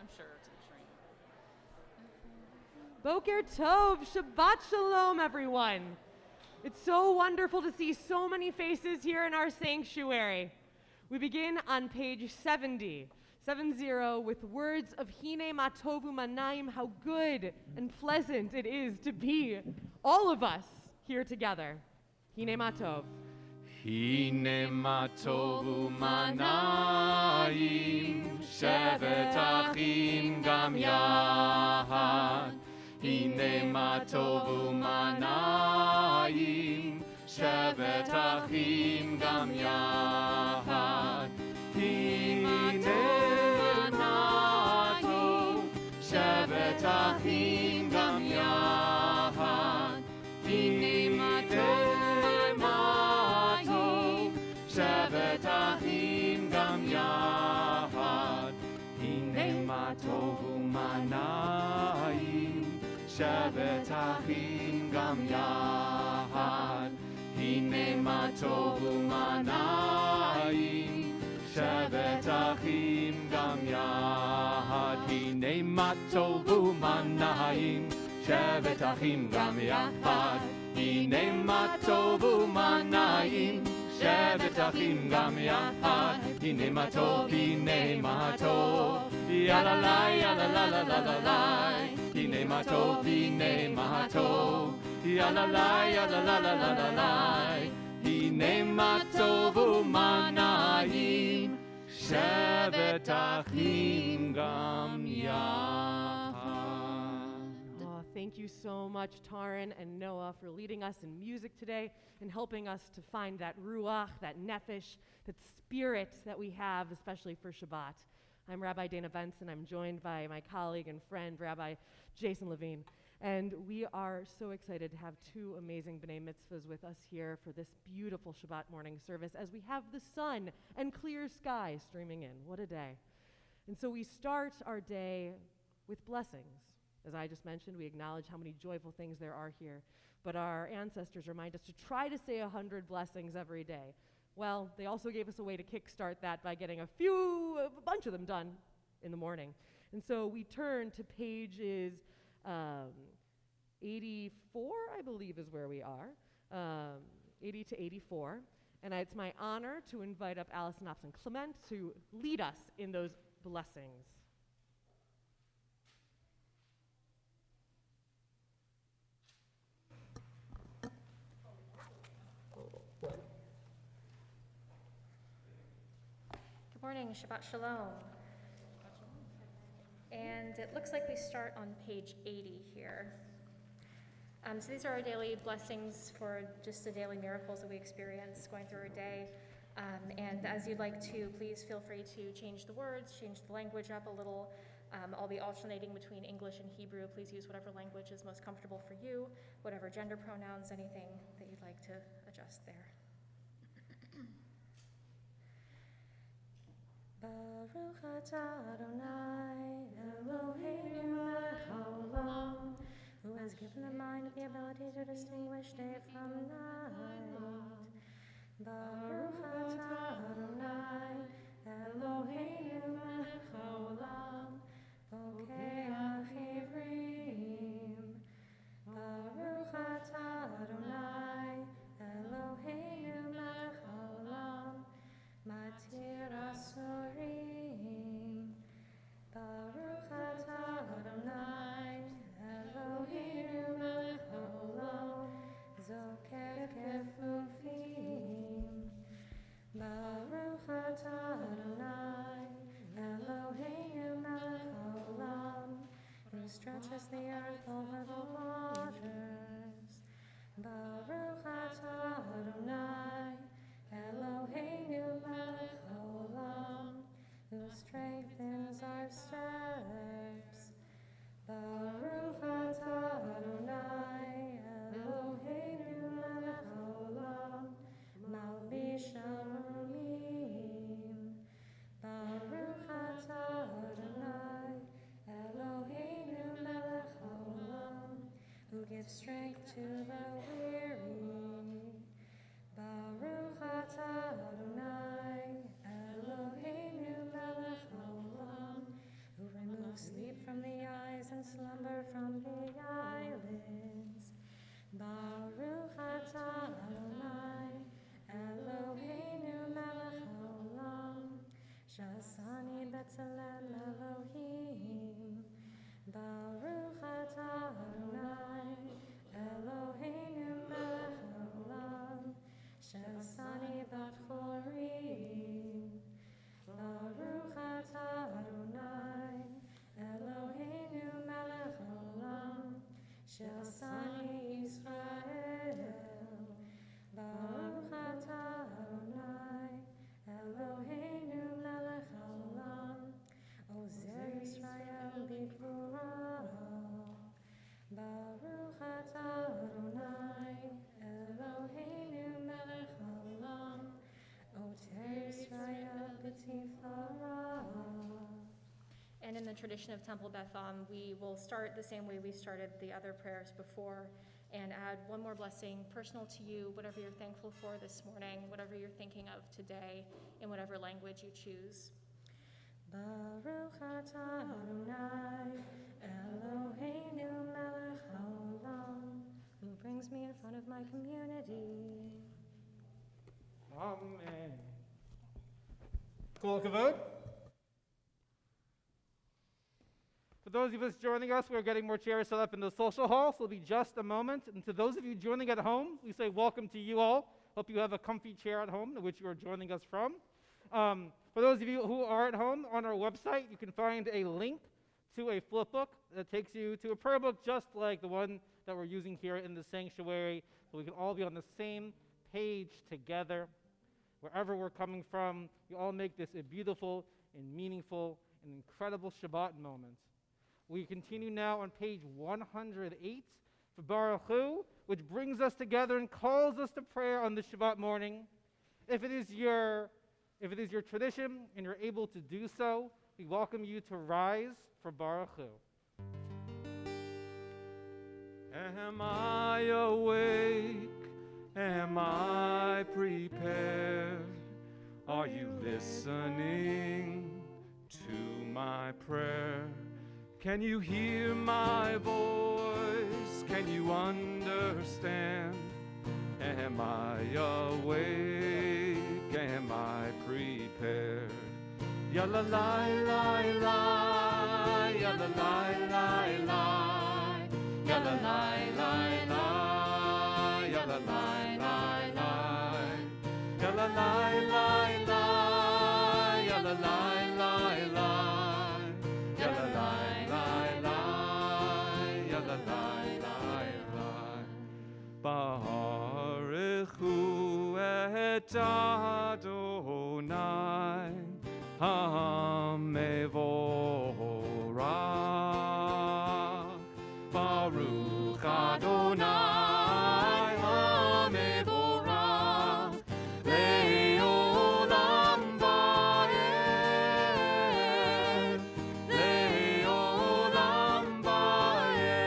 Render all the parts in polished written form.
I'm sure it's extreme. Boker Tov, Shabbat Shalom, everyone. It's so wonderful to see so many faces here in our sanctuary. We begin on page 70, 70, with words of Hine Matovu Manaim, how good and pleasant it is to be, all of us, here together. Hine Matov. Hine Matovu Manayim, Shevet Achim Gam Yahad. Hine Matovu Manayim, Shevet Achim Gam Yahad. Hine Matov, Shevet Achim Gam Yahad. Hine Matov, Shevet Achim Gam Yahad. Hine Matov Umanayim, Shevet Achim Gam Yahad. Hine Matov Umanayim, Shevet Achim Gam Yahad. Hine Matov Umanayim, Shevet Achim Gam Yahad. Hine Matov Umanayim, Shevet Achim Gam Yahad. Hine Matov, Hine Matov, Yalalai, Yalalai, Yalalai. Hine Matov, Hine Matov, Yalalai, Yalalai, Yalalai. Hine Matov Umanayim, Shevet Achim Gam Yahad. Oh, thank you so much, Taran and Noah, for leading us in music today and helping us to find that ruach, that nefesh, that spirit that we have, especially for Shabbat. I'm Rabbi Dana Benson. I'm joined by my colleague and friend, Rabbi Jason Levine. And we are so excited to have two amazing B'nai Mitzvahs with us here for this beautiful Shabbat morning service as we have the sun and clear sky streaming in. What a day. And so we start our day with blessings. As I just mentioned, we acknowledge how many joyful things there are here. But our ancestors remind us to try to say 100 blessings every day. Well, they also gave us a way to kickstart that by getting a bunch of them done in the morning. And so we turn to pages 84, I believe is where we are, 80 to 84. And it's my honor to invite up Allison Opson Clement to lead us in those blessings. Good morning, Shabbat Shalom. And it looks like we start on page 80 here. So these are our daily blessings for just the daily miracles that we experience going through our day. And as you'd like to, please feel free to change the words, change the language up a little. I'll be alternating between English and Hebrew. Please use whatever language is most comfortable for you, whatever gender pronouns, anything that you'd like to adjust there. Baruch atah Adonai Eloheinu melech haolam, who has given the mind the ability to distinguish day from night. Baruch atah Adonai Eloheinu melech haolam, pokeach ivrim. Baruch atah Adonai Eloheinu melech haolam, Matir Asurim. Baruch atah Adonai Eloheinu melech haolam, Zokef kefufim. Baruch atah Adonai Eloheinu melech haolam, who stretches the earth over the waters. Baruch atah Adonai Eloheinu melech haolam, who strengthens our steps. Baruch atah Adonai Eloheinu melech haolam, malbish amumim. Baruch atah Adonai Eloheinu melech haolam, who gives strength to the weary. Baruch atah Adonai in the tradition of Temple Beth Am, we will start the same way we started the other prayers before and add one more blessing personal to you, whatever you're thankful for this morning, whatever you're thinking of today, in whatever language you choose. Baruch atah Adonai, Eloheinu melech haolam, who brings me in front of my community. Amen. Kol kavod. For those of us joining us, we're getting more chairs set up in the social hall, so it'll be just a moment. And to those of you joining at home, we say welcome to you all. Hope you have a comfy chair at home, which you are joining us from. For those of you who are at home, on our website, you can find a link to a flip book that takes you to a prayer book just like the one that we're using here in the sanctuary, so we can all be on the same page together. Wherever we're coming from, we all make this a beautiful and meaningful and incredible Shabbat moment. We continue now on page 108 for Baruch Hu, which brings us together and calls us to prayer on the Shabbat morning. If it is your tradition and you're able to do so, we welcome you to rise for Baruch Hu. Am I awake? Am I prepared? Are you listening to my prayer? Can you hear my voice? Can you understand? Am I awake? Am I prepared? Yalla la la la, yalla la la la, yalla la la la, yalla la la la, yalla la la la, yalla la la la, yalla la la la, yalla la la la. Baruch hu et Adonai HaMevorach. Baruch Adonai HaMevorach Le'olam va'ed, Le'olam va'ed.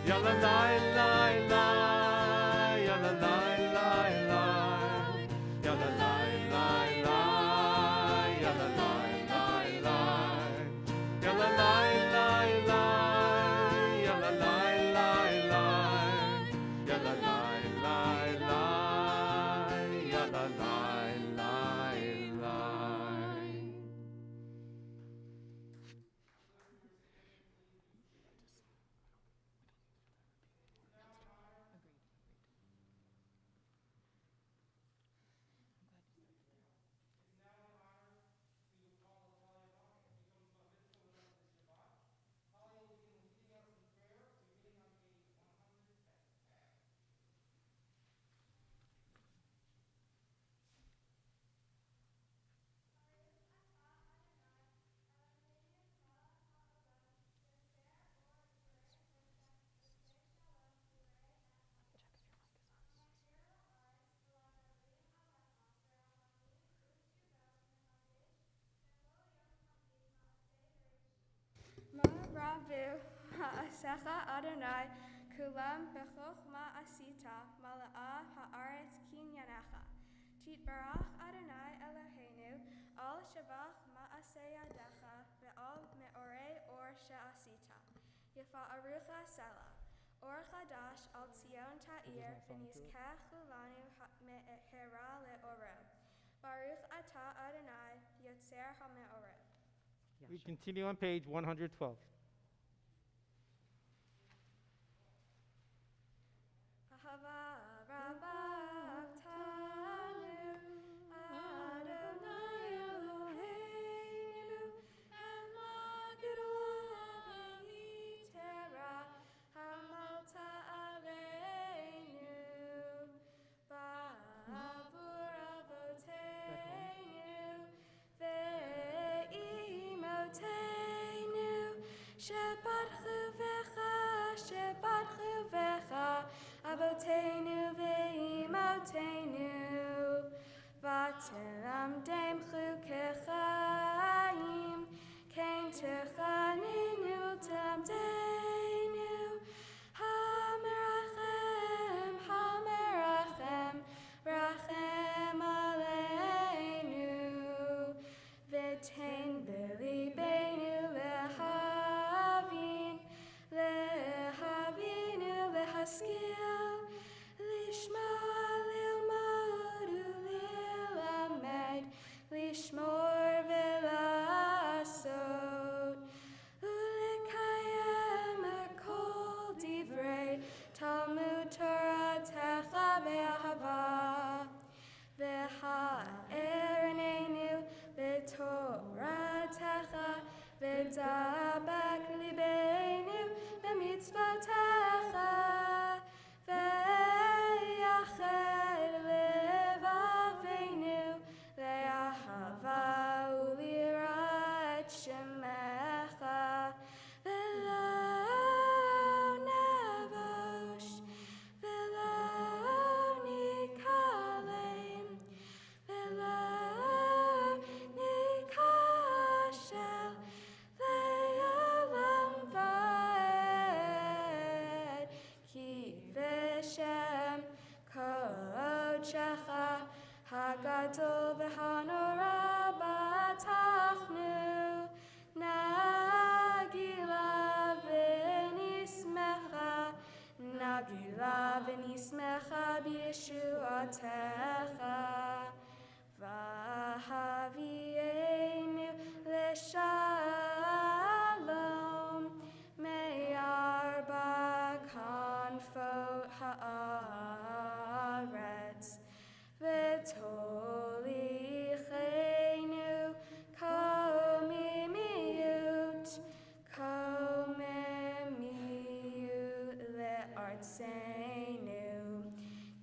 Yalla la la la, yalla la la la, yalla la la la, yalla la la la, yalla la la la, yalla la la la, yalla la la la, yalla la la la. Ma'ravu ha'asecha Adonai kulam b'chochma asita mala'a ha'aretz kinyanecha. Titbarach Adonai Eloheinu al shavach ma'aseh yadecha ve'al me'orei or she'asita. Yifa'arucha sela. Or chadash al Tzion ta'ir v'nizkech kulanu me'hera le'oro. Baruch atah Adonai yotzer ha'me'orot. We continue on page 112. Ahava rabbaktanu Adonai Eloheinu ha'magdula v'yitera ha'malta aleinu ba'avur avoteinu ve'imoteinu Shabbat chuvecha Avoteinu ve'imoteinu V'telam dem chukechayim Techaninu Tamdeinu Hamerachem Hamerachem Rachem Aleinu V'tein b'libeinu lehavinu lehaskil lishmoa lilmod ulilamed lishmor v'lasot ulikayem kol divrei Talmud Torah techa be'ahava v'ha'ereneinu b'torah techa v'dabak libeinu b'mitzvotecha v'yached levaveinu le'ahava ulirat shemecha v'lo navosh v'lo nikalem v'lo nikashel le'olam va'ed ki v'shem kodecha hagadol v'hanora batachnu nagila v'nismecha b'yeshuatecha v'havienu l'shalom me'arba kanfot ha'aretz v'tolichenu komimiut le'artseinu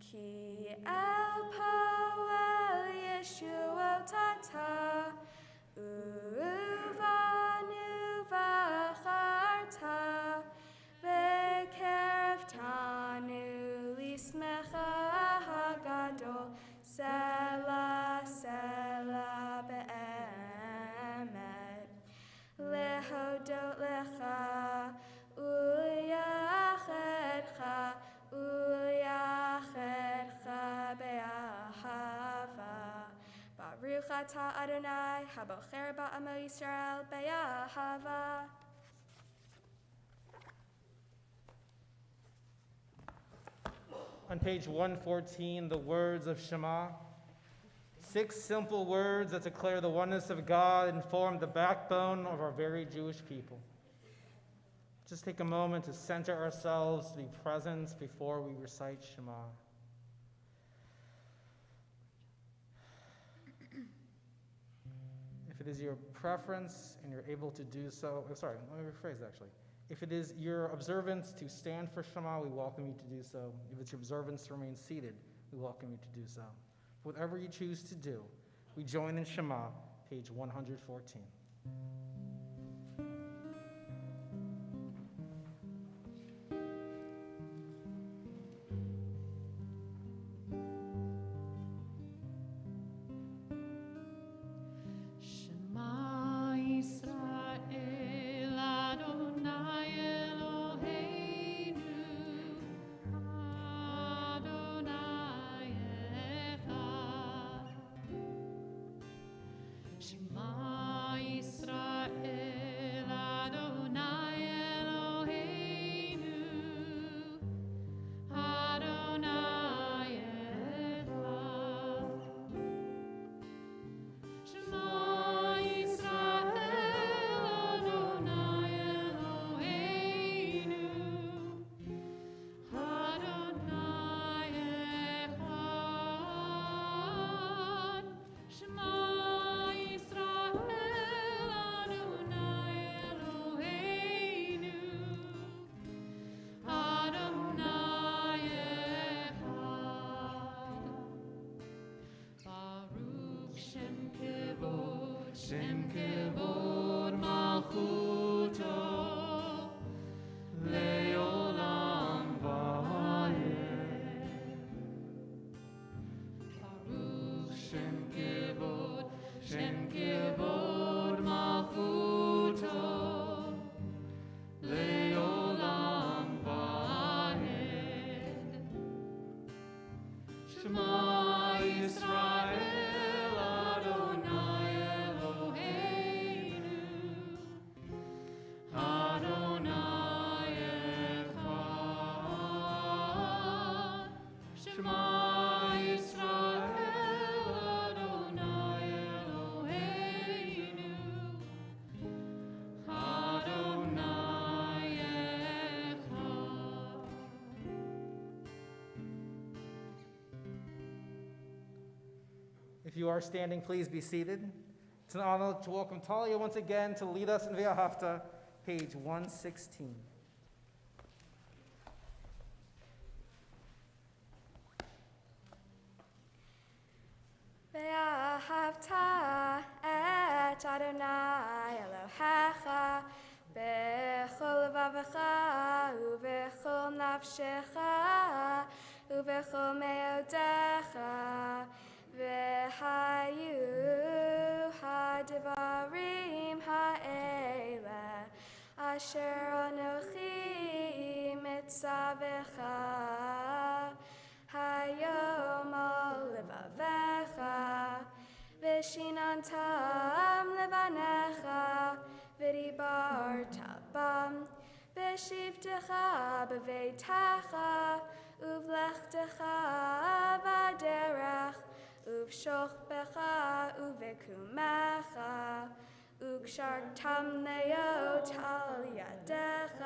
ki el poel yeshuotata uvanu v'acharta v'kerev tanu lismecha hagadol sela sela be'emet lehodot lecha u'yachedcha be'ahava Baruch atah Adonai habocher ba'amo Yisrael be'ahava. On page 114, the words of Shema. 6 simple words that declare the oneness of God and form the backbone of our very Jewish people. Just take a moment to center ourselves, to be present before we recite Shema. If it is your preference and you're able to do so, let me rephrase actually. If it is your observance to stand for Shema, we welcome you to do so. If it's your observance to remain seated, we welcome you to do so. Whatever you choose to do, we join in Shema, page 114. Shem kivod malchuto If you are standing, please be seated. It's an honor to welcome Talia once again to lead us in V'ahavta, page 116. ואהבת את אדוני אלוהיך בכל לבבך ובכל נפשך ובכל מאודך והיו הדברים האלה אשר אנוכי מצווך היום על לבביך ושיננתם לבניך ודיברת בם בשבתך בביתך ובלכתך בדרך ובשוכבך ובקומך וקשרתם להיות על ידך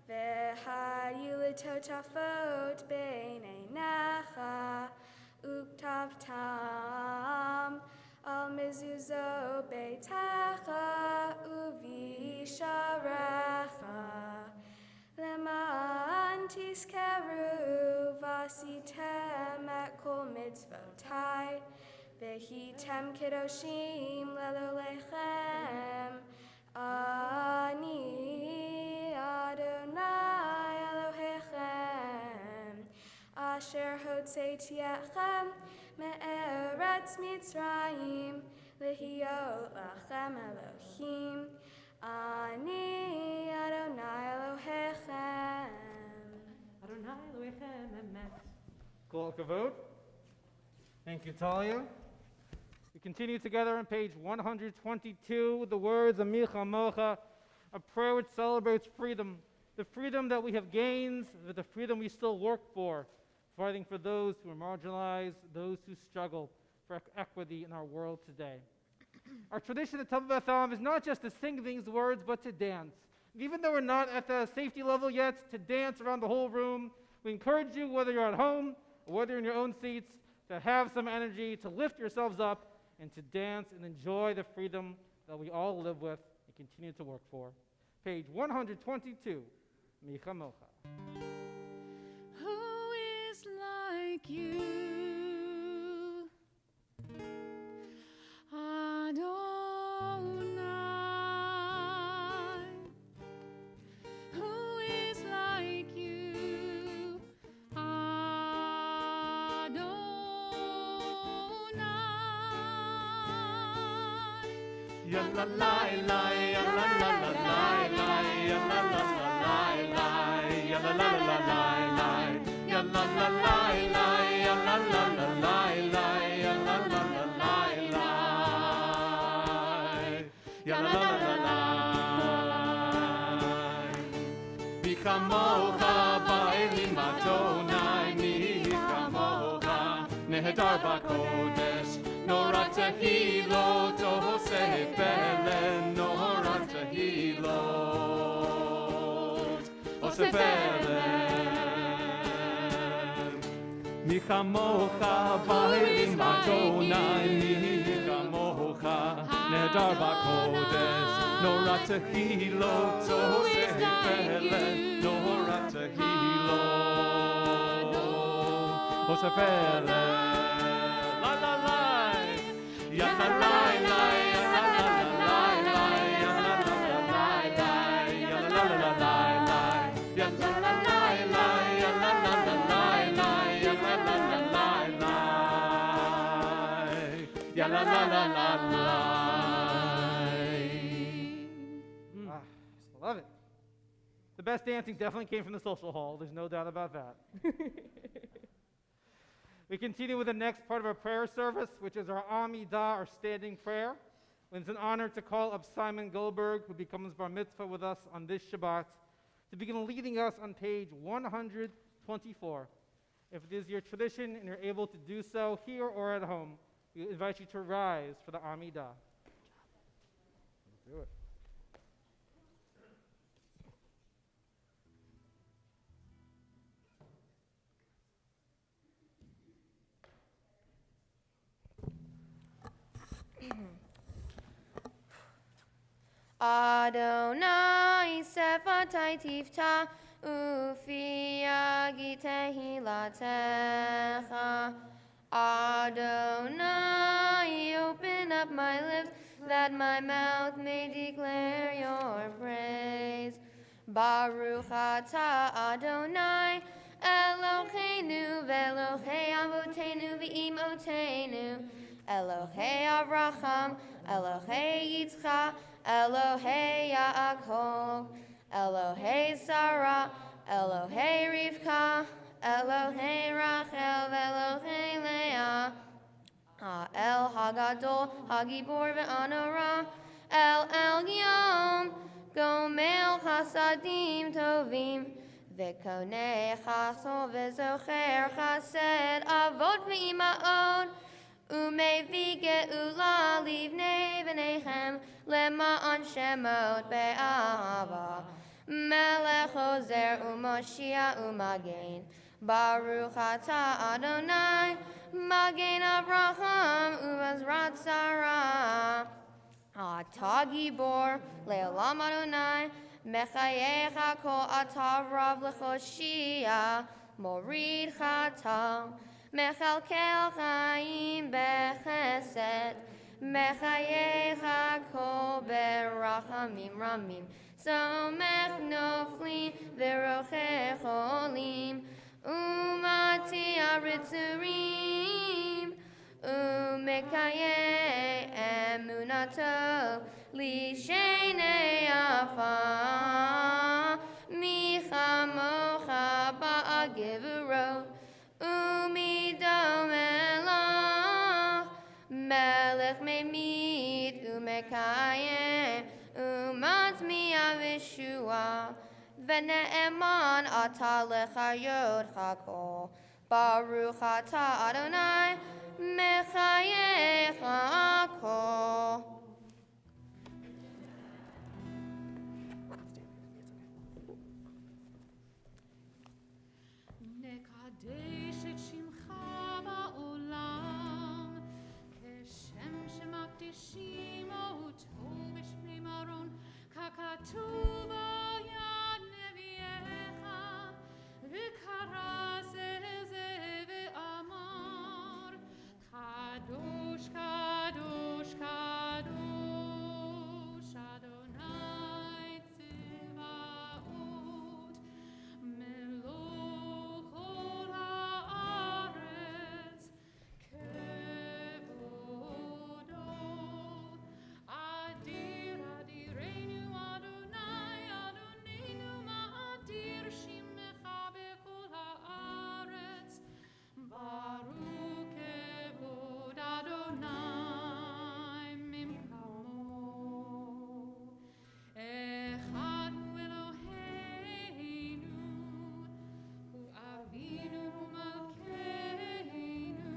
והיו לטוטפות בין עיניך וכתבתם על מזוזות ביתך ובשעריך למען תזכרו ועשיתם את כל מצוותיי והייתם קדושים לאלוהיכם אני אדוני אלוהיכם אשר הוצאתי אתכם מארץ מצרים להיות לכם אלוהים אני אדוני אלוהיכם. Adonai Elohechem emet. Kol Kavod. Thank you, Talia. We continue together on page 122 with the words of Micha Mocha, a prayer which celebrates freedom, the freedom that we have gained, but the freedom we still work for, fighting for those who are marginalized, those who struggle for equity in our world today. Our tradition at Beth Am is not just to sing these words, but to dance. Even though we're not at the safety level yet, to dance around the whole room. We encourage you, whether you're at home or whether you're in your own seats, to have some energy, to lift yourselves up, and to dance and enjoy the freedom that we all live with and continue to work for. Page 122, Micha Mocha. Who is like you? Adonai. Who is like you? Adonai. Ya la la la, ya la la la la, ya la la la la, ya la la la la, ya la la la la, ya la la la la, ya la la la la, ya la la la la. Mi kamocha ba'elim Adonai, mi kamocha nehedar b'kodesh. Nora tehilot, Hoseh Belen, Nora tehilot, Hoseh Belen. Mi chamocha ba'elim Adonai, mi chamocha nehedar b'kodesh. Nora tehilot, Hoseh Belen, Nora tehilot, Hoseh Belen. Ya la la la, ya la la la la, ya la la la la, ya la la la la, ya la la la la, ya la la la la, ya la la la la, ya la la la la. I love it. The best dancing definitely came from the social hall. There's no doubt about that. We continue with the next part of our prayer service, which is our Amidah, our standing prayer. It's an honor to call up Simon Goldberg, who becomes bar mitzvah with us on this Shabbat, to begin leading us on page 124. If it is your tradition and you're able to do so here or at home, we invite you to rise for the Amidah. Do it. Adonai sefatai tifta ufi yagi tehilatecha. Adonai, open up my lips that my mouth may declare your praise. Baruch atah Adonai Eloheinu ve'Elohei avotenu ve'imotenu, Elohei Avraham, Elohei Yitzchak, Elohei Yaakov, Elohei Sarah, Elohei Rivka, Elohei Rachel, Elohei Leah, El Hagadol, Hagibor ve'Anora, El Elyon, Gomel Chasadim Tovim, V'konei Chasol v'zocher Chased Avot v'ima'od, Umevi ge'ula livnei v'nechem Lema'an shemot be'ahava, Melech Ozer u'Moshiach u'Magen, Baruch atah Adonai, Magen Avraham u'Azrat Sarah. Atah Gibor le'olam Adonai, Mechayecha kol atav rav lechoshia, Morid chata, Mechalkel chaim bechesed, Mechayecha kol berachamim ramim, Somech noflim v'rochech olim, Umati aritzurim, Umekayeh emunato, Lishenei afa, Michamocha ba'agivuro, Umidom elach, Melech memid, Umekayeh, Umatmi avishua, V'ne'eman atah lechayot chakol, Baruch atah Adonai, Mechayech hakol. נקדש את שמך בעולם, כשם שמקדישים אותו בשמי מרון, ככתוב ביד נביאך, וקרא זה ואמר, קדוש קדוש קדוש אדוני צבאות, מלוך כל הארץ כבודו. אדיר אדירנו אדוני אדוננו, מה אדיר שמך בכל הארץ. ברוך כבוד אדוני ממקומו. אחד הוא אלוהינו, הוא אבינו ומלכנו,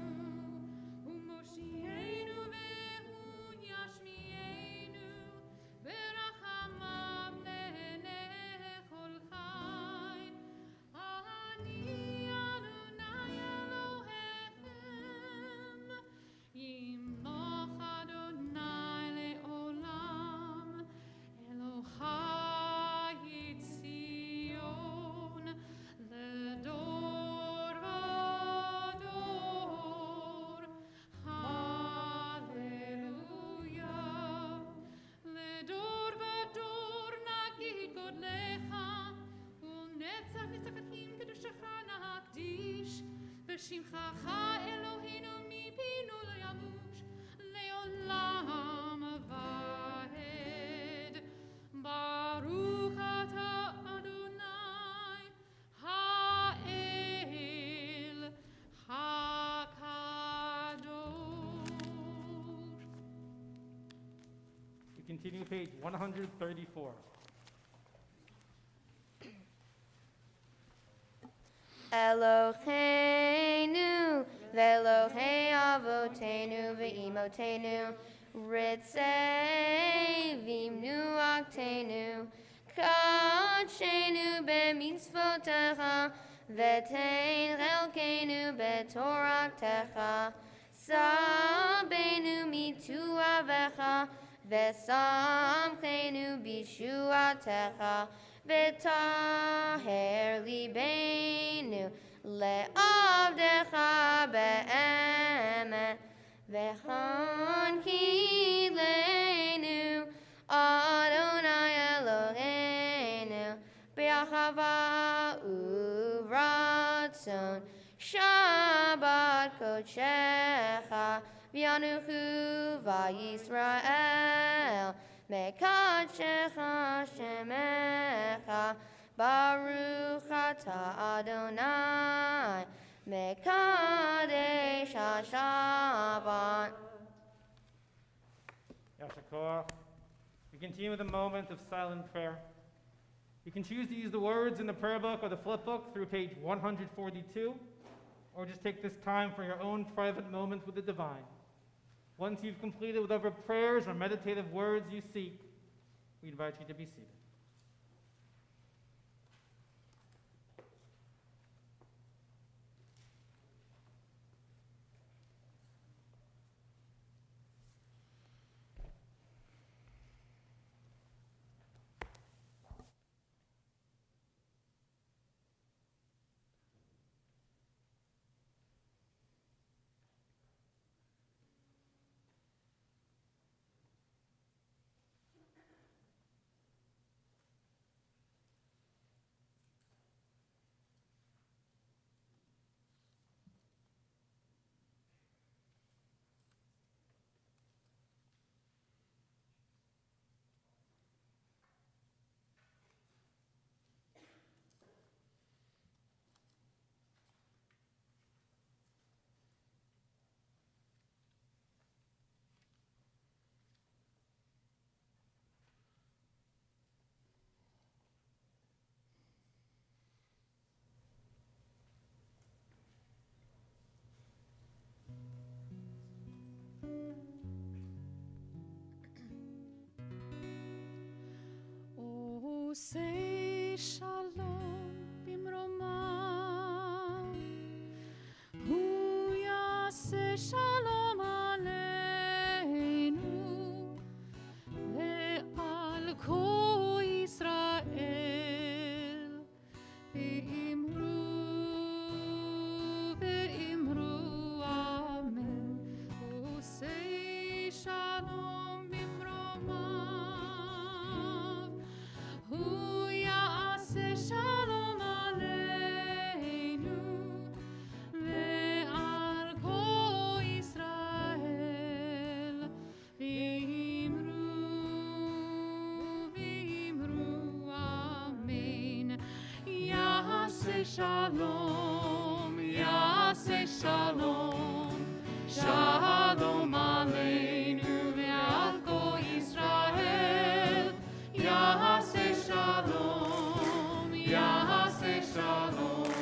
הוא מושיענו והוא ישמיענו, ברחמיו נהנה כל חי. אני אדוני אלוהיכם, ימלוך אדוני לעולם, אלוהי ציון לדור ודור. הללויה. לדור ודור נגיד גודלך, ולנצח נצחים קדושך נקדיש, ושמך אלוהינו מפינו לא ימוש, לעולם ועד. ברוך אתה אדוני האל הקדוש. We continue page 134. Eloheinu ve'Elohei avotenu ve'imotenu, ritzei v'imnu aktenu, kadshenu b'mitzvotecha, v'tein chelkenu b'torachtecha, sabenu mituavecha, ושמחנו בישועתך, וטהר ליבנו לעבדך באמת, וחנכילנו אדוני אלוהינו באחווה וברצון, שבת קודשך ואנוכו וישראל מקדשך שמך, ברוך אתה אדוני מקדש השבת. Yashakor. We continue with a moment of silent prayer. You can choose to use the words in the prayer book or the flip book through page 142, or just take this time for your own private moment with the divine. Once you've completed whatever prayers or meditative words you seek, we invite you to be seated. Say shalom bimromah, hu yaseh shalom aleinu ve'al kol Yisrael, ve'imru amen. Hu say shalom bimromah, hu yaseh shalom aleinu ve'al kol Yisrael, ve'imru amen. Yaseh shalom, yaseh shalom, shalom aleinu ve'al kol Yisrael. Yaseh shalom, yaseh shalom,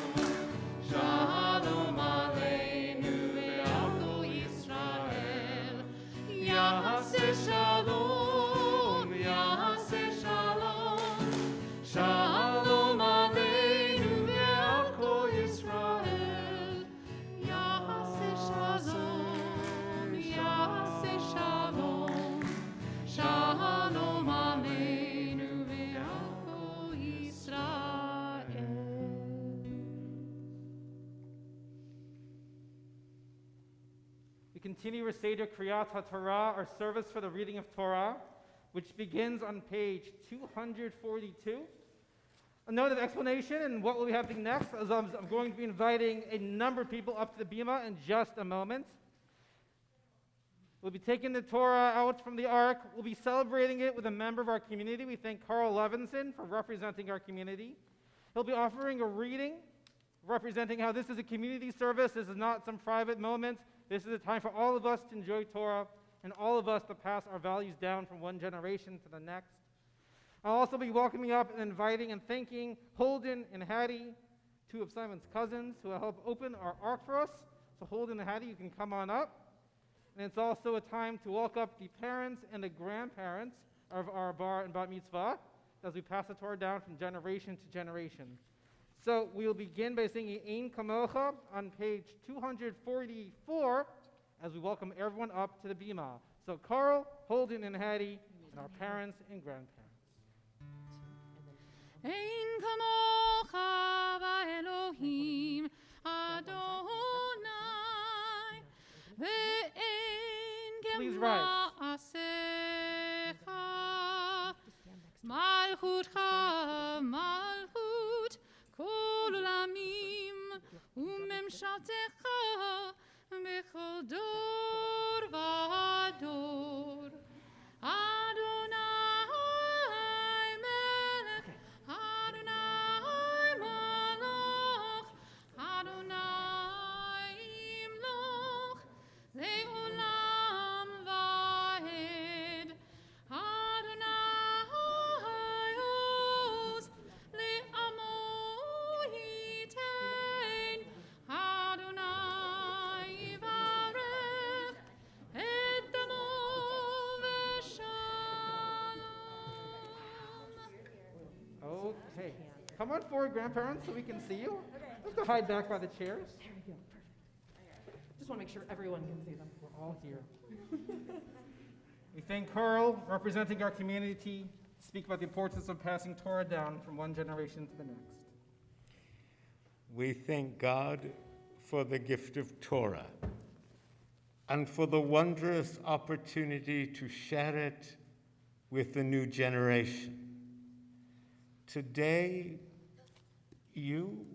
shalom aleinu ve'al kol Yisrael. Yaseh shalom, yaseh shalom, shalom aleinu ve'al kol Yisrael. Yaseh shalom, yaseh shalom, shalom aleinu ve'al kol Yisrael. We continue with Seder Kriyat HaTorah, our service for the reading of Torah, which begins on page 242. A note of explanation and what will be happening next, as I'm going to be inviting a number of people up to the bima in just a moment. We'll be taking the Torah out from the Ark. We'll be celebrating it with a member of our community. We thank Carl Levinson for representing our community. He'll be offering a reading representing how this is a community service. This is not some private moment. This is a time for all of us to enjoy Torah and all of us to pass our values down from one generation to the next. I'll also be welcoming up and inviting and thanking Holden and Hattie, two of Simon's cousins, who will help open our Ark for us. So Holden and Hattie, you can come on up. And it's also a time to welcome up the parents and the grandparents of our bar and bat mitzvah as we pass the Torah down from generation to generation. So we'll begin by singing Ein Kamocha on page 244, as we welcome everyone up to the Bima. So Carl, Holden, and Hattie, and our parents and grandparents. Ein kamocha v'Elohim Adonai ve'ein Please rise. gema'asecha malchutcha malchut kol olamim u'memshaltecha bechol dor v'ador Adonai melech Adonai malach Adonai imloch le'olam va'ed Adonai oz le'amo yitein Adonai yivarech et damo v'shalom. Okay. Come on forward, grandparents, so we can see you. You have to hide back by the chairs. There we go. Perfect. Just want to make sure everyone can see them. We're all here. We thank Carl, representing our community, to speak about the importance of passing Torah down from one generation to the next. We thank God for the gift of Torah and for the wondrous opportunity to share it with the new generation. Today, you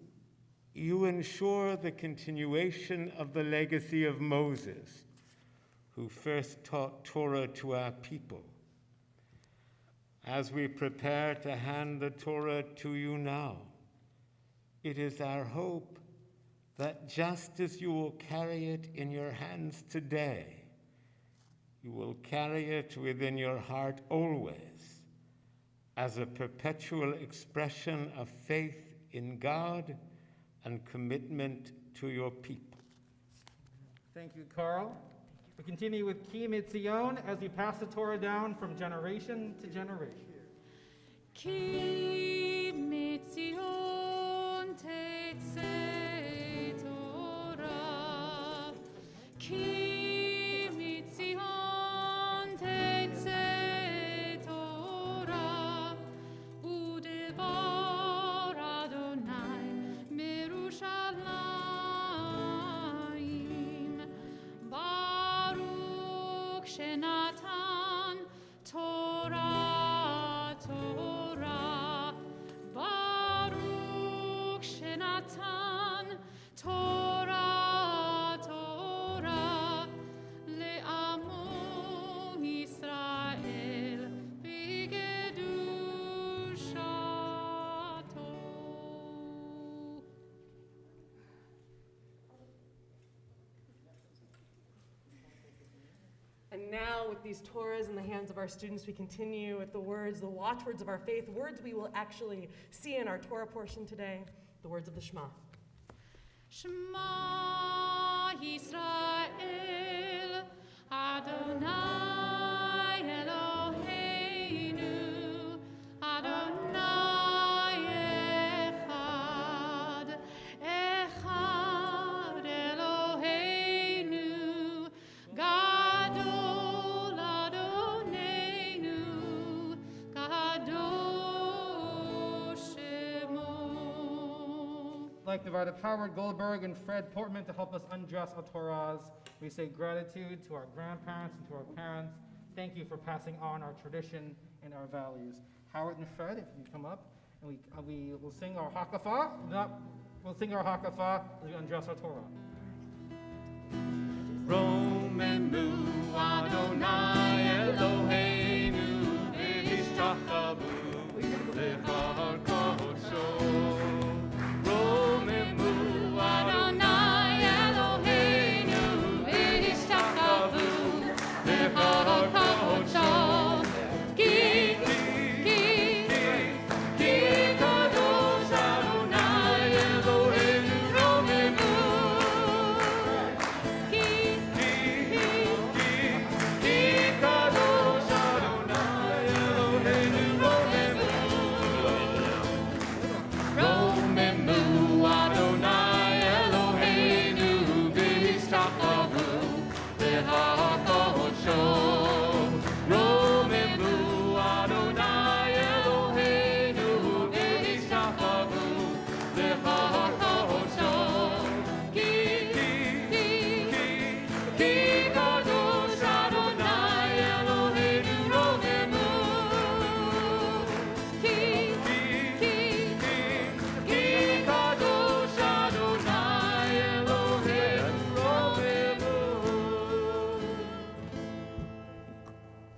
ensure the continuation of the legacy of Moses, who first taught Torah to our people. As we prepare to hand the Torah to you now, it is our hope that just as you will carry it in your hands today, you will carry it within your heart always, as a perpetual expression of faith in God and commitment to your people. Thank you, Carl. We continue with Ki Mitzion as we pass the Torah down from generation to generation. Ki mitzion tetzei Torah, Ki mitzion tetzei Torah, u'devar Adonai merushalayim, Baruch shenatan Torah, Torah, Baruch shenatan Torah, Torah, le'amo Yisrael b'kedushato. And now, with these Torahs in the hands of our students, we continue with the words, the watchwords of our faith, words we will actually see in our Torah portion today, the words of the Shema. Shema Yisrael, Adonai Eloheinu, Adonai Echad, Echad Eloheinu, Gadol Adonenu, Kadosh Shemo. I'd like to invite Howard Goldberg and Fred Portman to help us undress our Torahs. We say gratitude to our grandparents and to our parents. Thank you for passing on our tradition and our values. Howard and Fred, if you come up, and we will sing our Hakafah. We'll sing our Hakafah as we undress our Torah. Romenu Adonai Eloheinu V'nishtachavu Lechar Kodosho. Romenu Adonai Eloheinu, v'nishtachavu lechar kodosho. Ki kadosh Adonai Eloheinu romenu. Ki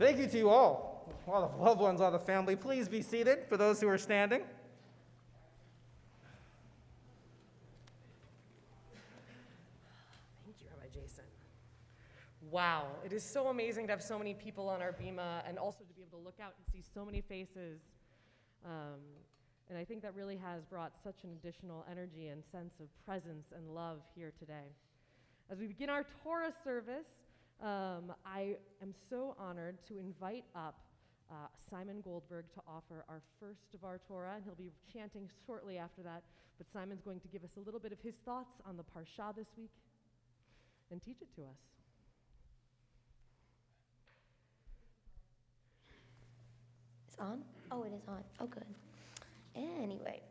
Thank you to you all. A lot of loved ones, a lot of family. Please be seated for those who are standing. Thank you, Rabbi Jason. Wow, it is so amazing to have so many people on our bima and also to be able to look out and see so many faces. And I think that really has brought such an additional energy and sense of presence and love here today. As we begin our Torah service, I am so honored to invite up Simon Goldberg to offer our first of our Torah, and he'll be chanting shortly after that. But Simon's going to give us a little bit of his thoughts on the Parsha this week and teach it to us. It's on? Oh, it is on. Oh, good. Anyway.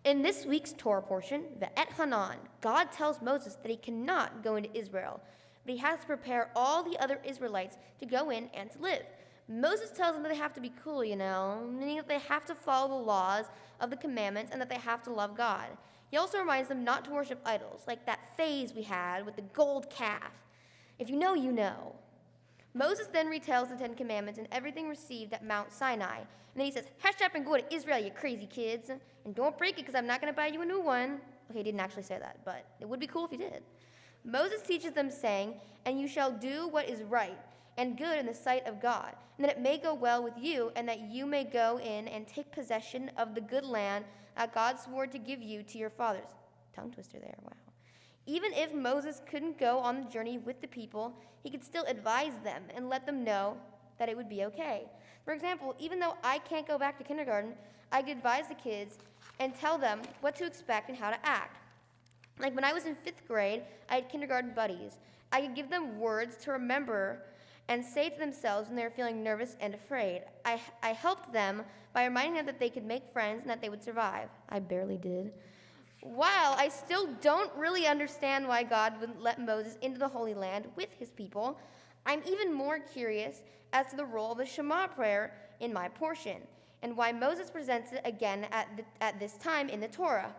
In this week's Torah portion, Beth Am, God tells Moses that he cannot go into Israel, but he has to prepare all the other Israelites to go in and to live. Moses tells them that they have to be cool, meaning that they have to follow the laws of the commandments and that they have to love God. He also reminds them not to worship idols, like that phase we had with the gold calf. If you know, you know. Moses then retells the Ten Commandments and everything received at Mount Sinai. And then he says, "Hush up and go to Israel, you crazy kids. And don't break it because I'm not going to buy you a new one." Okay, he didn't actually say that, but it would be cool if he did. Moses teaches them, saying, "And you shall do what is right and good in the sight of God, and that it may go well with you, and that you may go in and take possession of the good land that God swore to give you to your fathers." Tongue twister there, wow. Even if Moses couldn't go on the journey with the people, he could still advise them and let them know that it would be okay. For example, even though I can't go back to kindergarten, I could advise the kids and tell them what to expect and how to act. Like when I was in 5th grade, I had kindergarten buddies. I could give them words to remember and say to themselves when they were feeling nervous and afraid. I helped them by reminding them that they could make friends and that they would survive. I barely did. While I still don't really understand why God wouldn't let Moses into the Holy Land with his people, I'm even more curious as to the role of the Shema prayer in my portion, and why Moses presents it again at this time in the Torah.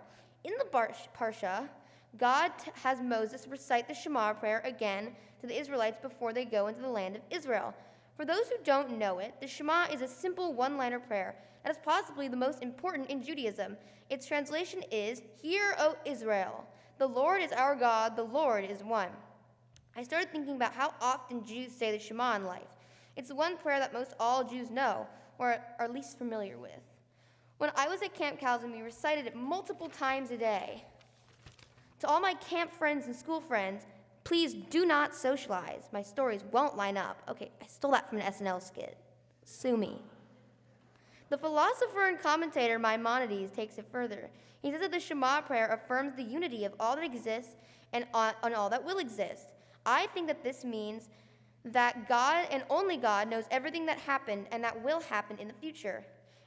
In the Parsha, God has Moses recite the Shema prayer again to the Israelites before they go into the land of Israel. For those who don't know it, the Shema is a simple one-liner prayer that is possibly the most important in Judaism. Its translation is, "Hear, O Israel, the Lord is our God, the Lord is one." I started thinking about how often Jews say the Shema in life. It's the one prayer that most all Jews know, or are least familiar with. When I was at Camp Calvin, we recited it multiple times a day. To all my camp friends and school friends, please do not socialize. My stories won't line up. Okay, I stole that from an SNL skit. Sue me. The philosopher and commentator Maimonides takes it further. He says that the Shema prayer affirms the unity of all that exists and on all that will exist. I think that this means that God and only God knows everything that happened and that will happen in the future.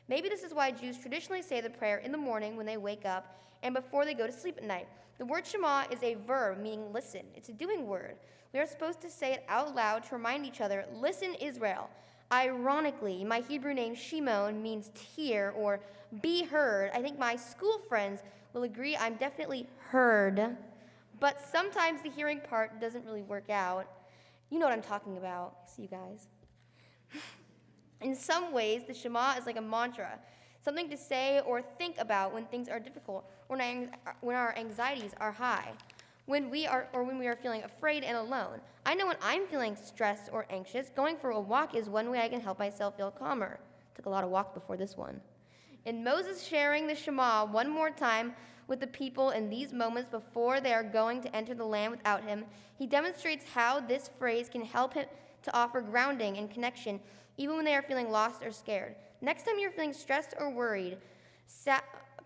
Maybe this is why Jews traditionally say the prayer in the morning when they wake up and before they go to sleep at night. The word Shema is a verb meaning listen. It's a doing word. We are supposed to say it out loud to remind each other, "Listen, Israel." Ironically, my Hebrew name Shimon means to hear or be heard. I think my school friends will agree I'm definitely heard, but sometimes the hearing part doesn't really work out. You know what I'm talking about. I see you guys. In some ways, the Shema is like a mantra, something to say or think about when things are difficult, when our anxieties are high, when we are feeling afraid and alone. I know when I'm feeling stressed or anxious, going for a walk is one way I can help myself feel calmer. Took a lot of walks before this one. In Moses sharing the Shema one more time with the people in these moments before they are going to enter the land without him, he demonstrates how this phrase can help him to offer grounding and connection even when they are feeling lost or scared. Next time you're feeling stressed or worried,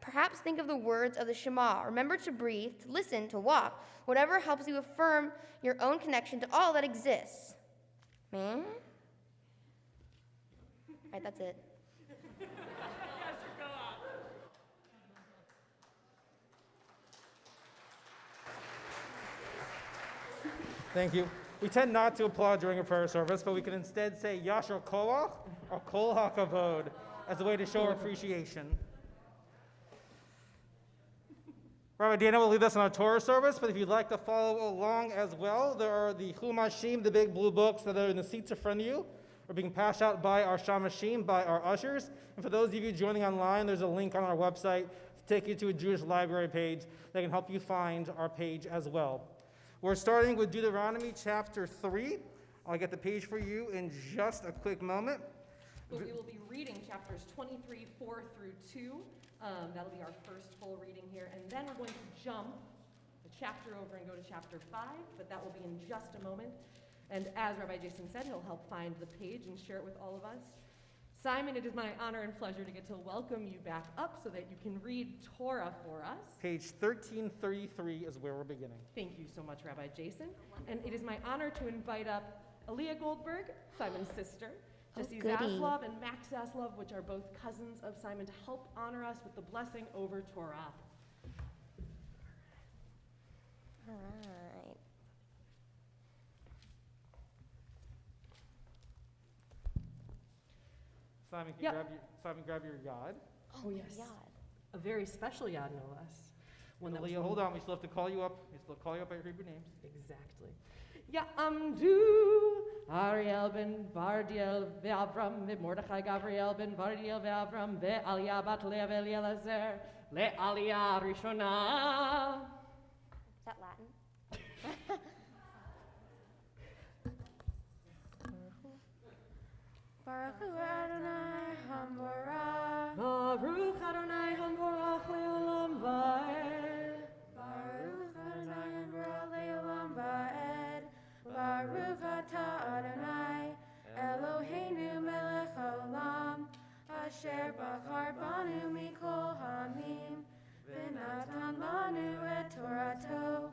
perhaps think of the words of the Shema. Remember to breathe, to listen, to walk, whatever helps you affirm your own connection to all that exists. Man? All right, that's it. Thank you. We tend not to applaud during a prayer service, but we can instead say Yasher Kolach or Kol HaKavod as a way to show our appreciation. Rabbi Dana will lead us in our Torah service, but if you'd like to follow along as well, there are the Chumashim, the big blue books that are in the seats in front of you, are being passed out by our Shamashim, by our ushers. And for those of you joining online, there's a link on our website to take you to a Jewish library page that can help you find our page as well. We're starting with Deuteronomy chapter 3. I'll get the page for you in just a quick moment. But we will be reading chapters 23, 4 through 2. That'll be our first full reading here. And then we're going to jump a chapter over and go to chapter 5, but that will be in just a moment. And as Rabbi Jason said, he'll help find the page and share it with all of us. Simon, it is my honor and pleasure to get to welcome you back up so that you can read Torah for us. Page 1333 is where we're beginning. Thank you so much, Rabbi Jason. And it is my honor to invite up Aliyah Goldberg, Simon's sister, Jesse goody. Zaslov and Max Zaslov, which are both cousins of Simon, to help honor us with the blessing over Torah. All right. Simon, Yep. grab your yad. Oh, yes. A very special yad, no less. One that was Leah, hold on. We still have to call you up. We still have to call you up by your Hebrew names. Exactly. Ya'amdu Ariel ben Vardiel ve'Avram ve'Mordechai Gavriel ben Vardiel ve'Avram ve'Aliyah bat Leah ve'Eliezer le'Aliyah Rishona. Is that Latin? Baruch Hu Adonai Hamorah. Baruch Adonai Hamorach le'olam va'ed. Baruch Adonai Hamorach le'olam va'ed. Baruch atah Adonai Eloheinu melech haolam asher bachar banu mikol hamim v'natan lanu et Torato.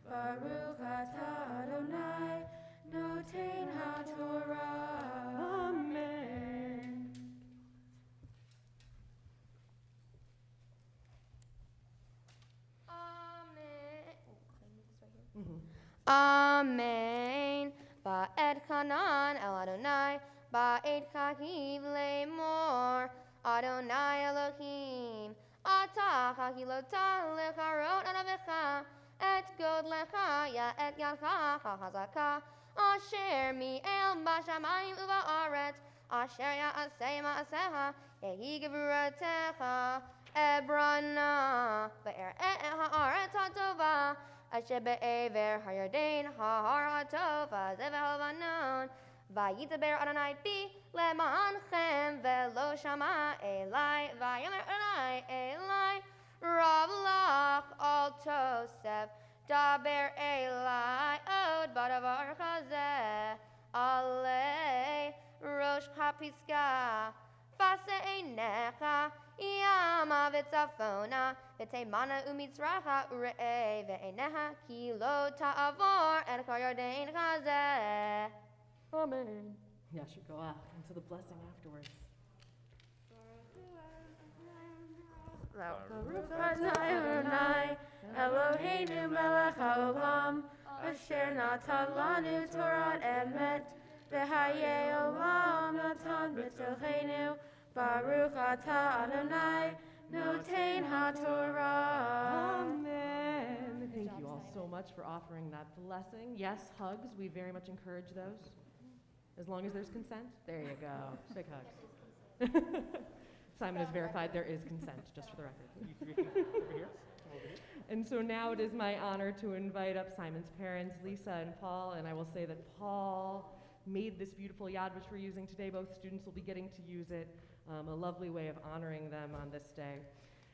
Baruch atah Adonai noten haTorah. Amen. Amen. Ba'ed Kanan el Adonai, ba'ed Chakiv le'mor, Adonai Elohim, Atah chakilotah lecharot anavecha, et godlecha ya'et yadcha chazaka, asher mi'el bashamayim uba'aretz, asher ya'aseh ma'aseha, yehi gevuratecha, ebrana, ve'er'et ha'aretz ha'tova, asher be'ever ha'yarden ha'har ha'tov ha'zev ha'levanon, vayitzaber Adonai bi le'ma'anchem ve'lo shama elai, vayomer Adonai elai, rav lach al tosef, daber elai od badavar chazeh, alei rosh chapiska, fase einecha, yama v'tzafona, v'teimana umitzracha ure'eh ve'eineha, ki lo ta'avor en kol yarden chazeh. Amen. Yashukoach, into the blessing afterwards. Baruch Adonai Eloheinu melech haolam asher natan lanu Torah emet v'hayei olam natan b'tocheinu. Baruch atah Adonai noten haTorah. Amen. Thank you all so much for offering that blessing. Yes, hugs. We very much encourage those. As long as there's consent. There you go. Big hugs. Simon has verified there is consent, just for the record. Over here. And so now it is my honor to invite up Simon's parents, Lisa and Paul, and I will say that Paul made this beautiful yad which we're using today. Both students will be getting to use it. A lovely way of honoring them on this day.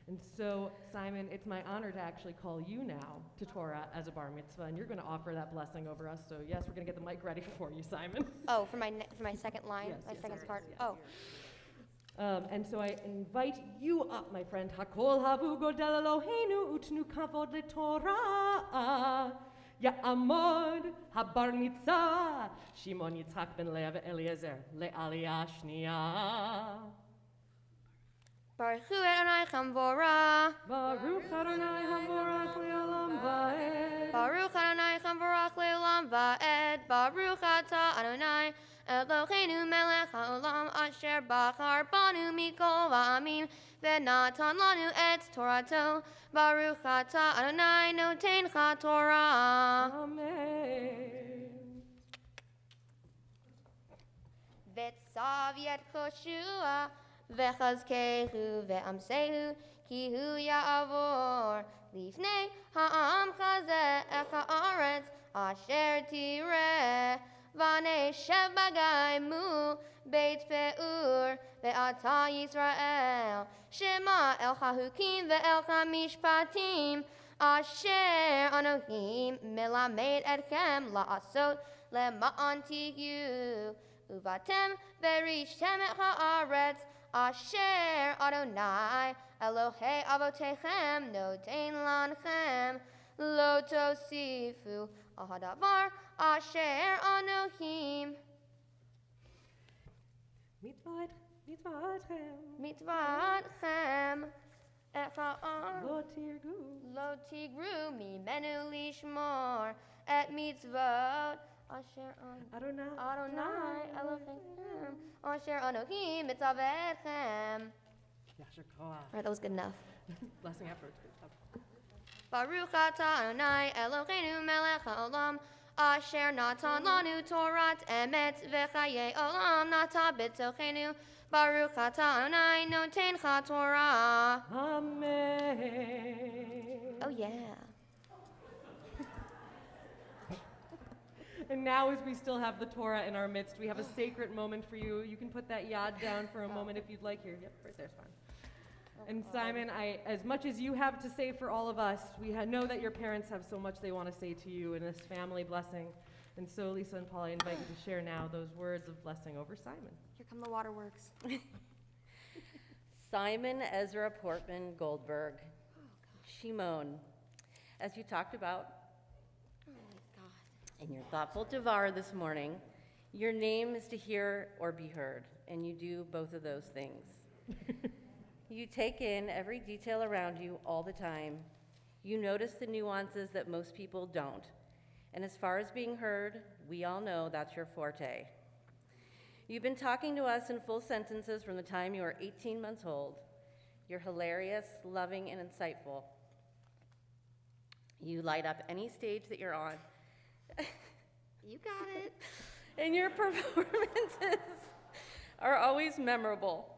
And so, Simon, it's my honor to actually call you now to Torah as a bar mitzvah, and you're going to offer that blessing over us. So, yes, we're going to get the mic ready for you, Simon. Oh, for my second line, Yes, my yes, second yes, part. yes. Oh. And so I invite you up, my friend. Hakol havu godel Eloheinu utnu kavod leTorah. Ya'amod habar mitzvah Shimon Yitzhak ben Leah ve'Eliezer le'aliyah shniya. Baruch Hu Adonai Chamvorah. Baruch Adonai Hamorach le'olam va'ed. Baruch Adonai Chamvorach le'olam va'ed. Baruch atah Adonai Eloheinu melech haolam asher bachar banu mikol va'amim Ve'natan lanu et Torato. Baruch ata Adonai notencha Torah. Amen. Ve'tzav yet Choshua. Ve'chazkehu ve'amsehu. Ki hu ya'avor. Lifnei ha'am chazeh ha'aretz. Asher tireh. Vane shebagai mu. Beit Pe'ur, ve'ata Yisrael, Shema el chahukim ve'el chamishpatim, Asher Anohim melamed etchem la'asot lema'an tihu, Uvatem ve'rishtem et ha'aretz, Asher Adonai Elohei avotechem noten lanchem, Lo tosifu ahadavar Asher Anohim. Mitzvahchem, Echa'ar, Lo tigru, Mimenu lishmor, Et mitzvot, Asher Adonai, Elohim, Asher Anohim, Mitzavechem. All right, that was good enough. Blessing afterwards. Good. Baruch atah Adonai, Eloheinu melech haolam, Asher natan lanu Torat emet v'chaye olam nata b'tochenu. Baruch atah Adonai notencha Torah. Amen. Oh yeah. And now, as we still have the Torah in our midst, we have a sacred moment for you. You can put that yad down for a moment if you'd like here. Yep, right there's fine. And Simon, as much as you have to say for all of us, we know that your parents have so much they want to say to you in this family blessing. And so, Lisa and Paul, I invite you to share now those words of blessing over Simon. Here come the waterworks. Simon Ezra Portman Goldberg, Shimon, as you talked about in your thoughtful devar this morning, your name is to hear or be heard, and you do both of those things. You take in every detail around you all the time. You notice the nuances that most people don't. And as far as being heard, we all know that's your forte. You've been talking to us in full sentences from the time you were 18 months old. You're hilarious, loving, and insightful. You light up any stage that you're on. You got it. And your performances are always memorable.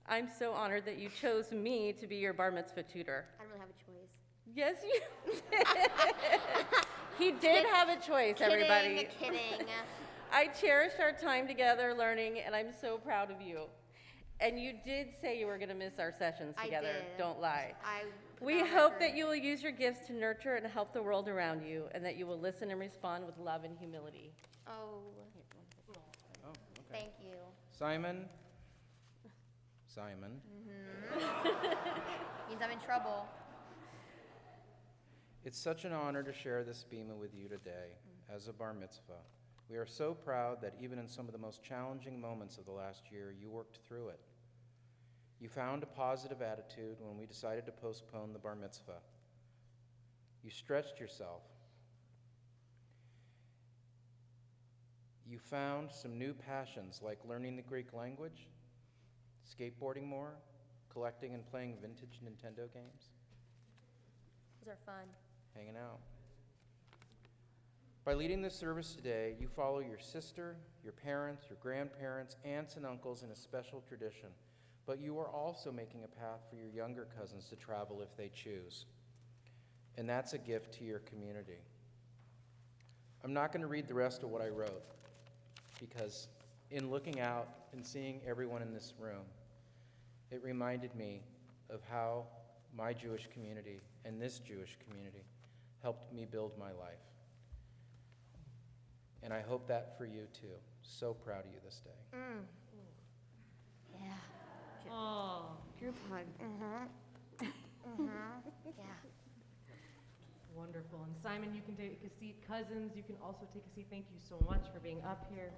I'm so honored that you chose me to be your bar mitzvah tutor. I don't really have a choice. Yes, you did. He did have a choice, everybody. Kidding. I cherished our time together learning, and I'm so proud of you. And you did say you were going to miss our sessions together. I did. Don't lie. We hope that you will use your gifts to nurture and help the world around you, and that you will listen and respond with love and humility. Oh, Okay. thank you. Simon. Means I'm in trouble. It's such an honor to share this bima with you today as a bar mitzvah. We are so proud that even in some of the most challenging moments of the last year, you worked through it. You found a positive attitude when we decided to postpone the bar mitzvah. You stretched yourself. You found some new passions like learning the Greek language, skateboarding more, collecting and playing vintage Nintendo games, Those are fun. hanging out. By leading this service today, you follow your sister, your parents, your grandparents, aunts, and uncles in a special tradition. But you are also making a path for your younger cousins to travel if they choose. And that's a gift to your community. I'm not going to read the rest of what I wrote, because in looking out and seeing everyone in this room, it reminded me of how my Jewish community and this Jewish community helped me build my life. And I hope that for you too. So proud of you this day. Yeah. Oh, Group hug. Yeah. wonderful. And Simon, you can take a seat. Cousins, you can also take a seat. Thank you so much for being up here.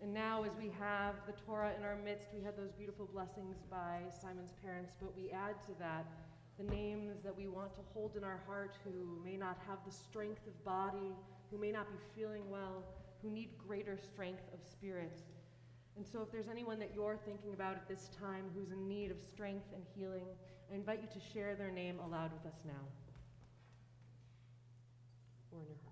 And now, as we have the Torah in our midst, we had those beautiful blessings by Simon's parents, but we add to that the names that we want to hold in our heart who may not have the strength of body, who may not be feeling well, who need greater strength of spirit. And so if there's anyone that you're thinking about at this time who's in need of strength and healing, I invite you to share their name aloud with us now, or in your heart.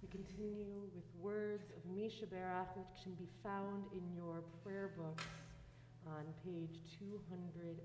We continue with words of Misha Berach, which can be found in your prayer books on page 286.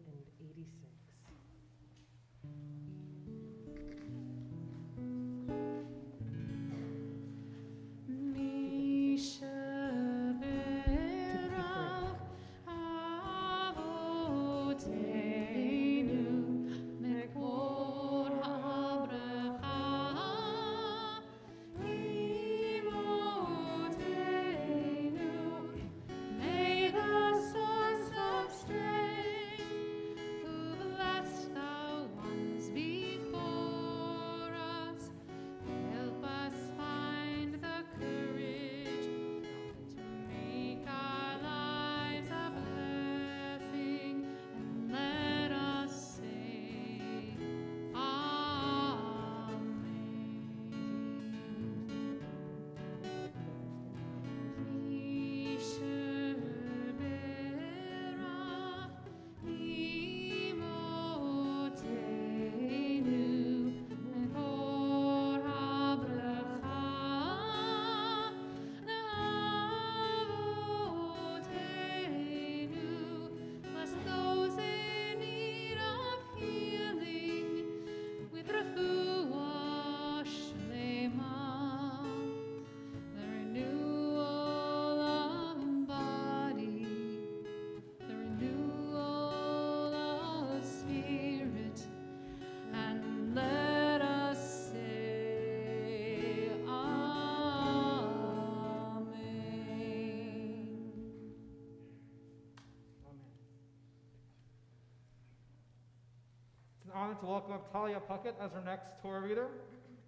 Honor to welcome up Talia Puckett as our next Torah reader.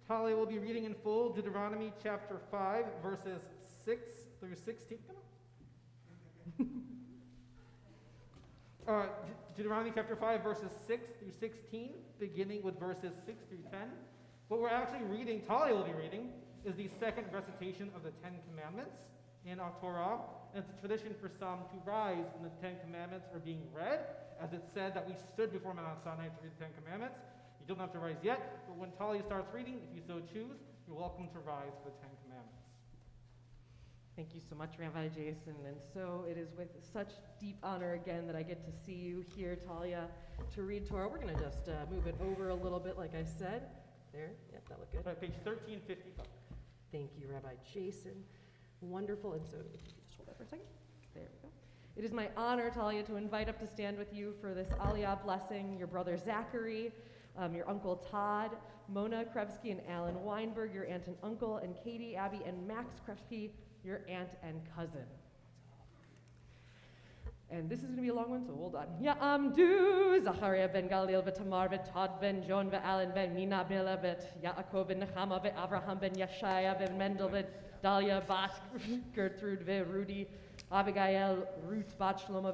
Talia will be reading in full Deuteronomy chapter 5, verses 6 through 16. Deuteronomy chapter 5, verses 6 through 16, beginning with verses 6 through 10. What we're actually reading, Talia will be reading, is the second recitation of the Ten Commandments in our Torah. And it's a tradition for some to rise when the Ten Commandments are being read, as it's said that we stood before Mount Sinai to read the Ten Commandments. You don't have to rise yet, but when Talia starts reading, if you so choose, you're welcome to rise for the Ten Commandments. Thank you so much, Rabbi Jason. And so it is with such deep honor again that I get to see you here, Talia, to read Torah. We're going to just move it over a little bit, like I said. There, yep, that looked good. Right, page 1355. Thank you, Rabbi Jason. Wonderful. And so, if you could just hold that for a second. There we go. It is my honor, Talia, to invite up to stand with you for this Aliyah blessing your brother Zachary, your uncle Todd, Mona Krevsky and Alan Weinberg, your aunt and uncle, and Katie, Abby, and Max Krevsky, your aunt and cousin. And this is going to be a long one, so hold on. Ya'amdu, Zachariah ben Galil, Tamar, Todd ben John, Alan ben Mina ben Yaakov ben Nechama, Avraham ben Yeshaya, ben Mendel, Dalia bat Gertrude, Rudy, Abigail, Ruth bat Shlomo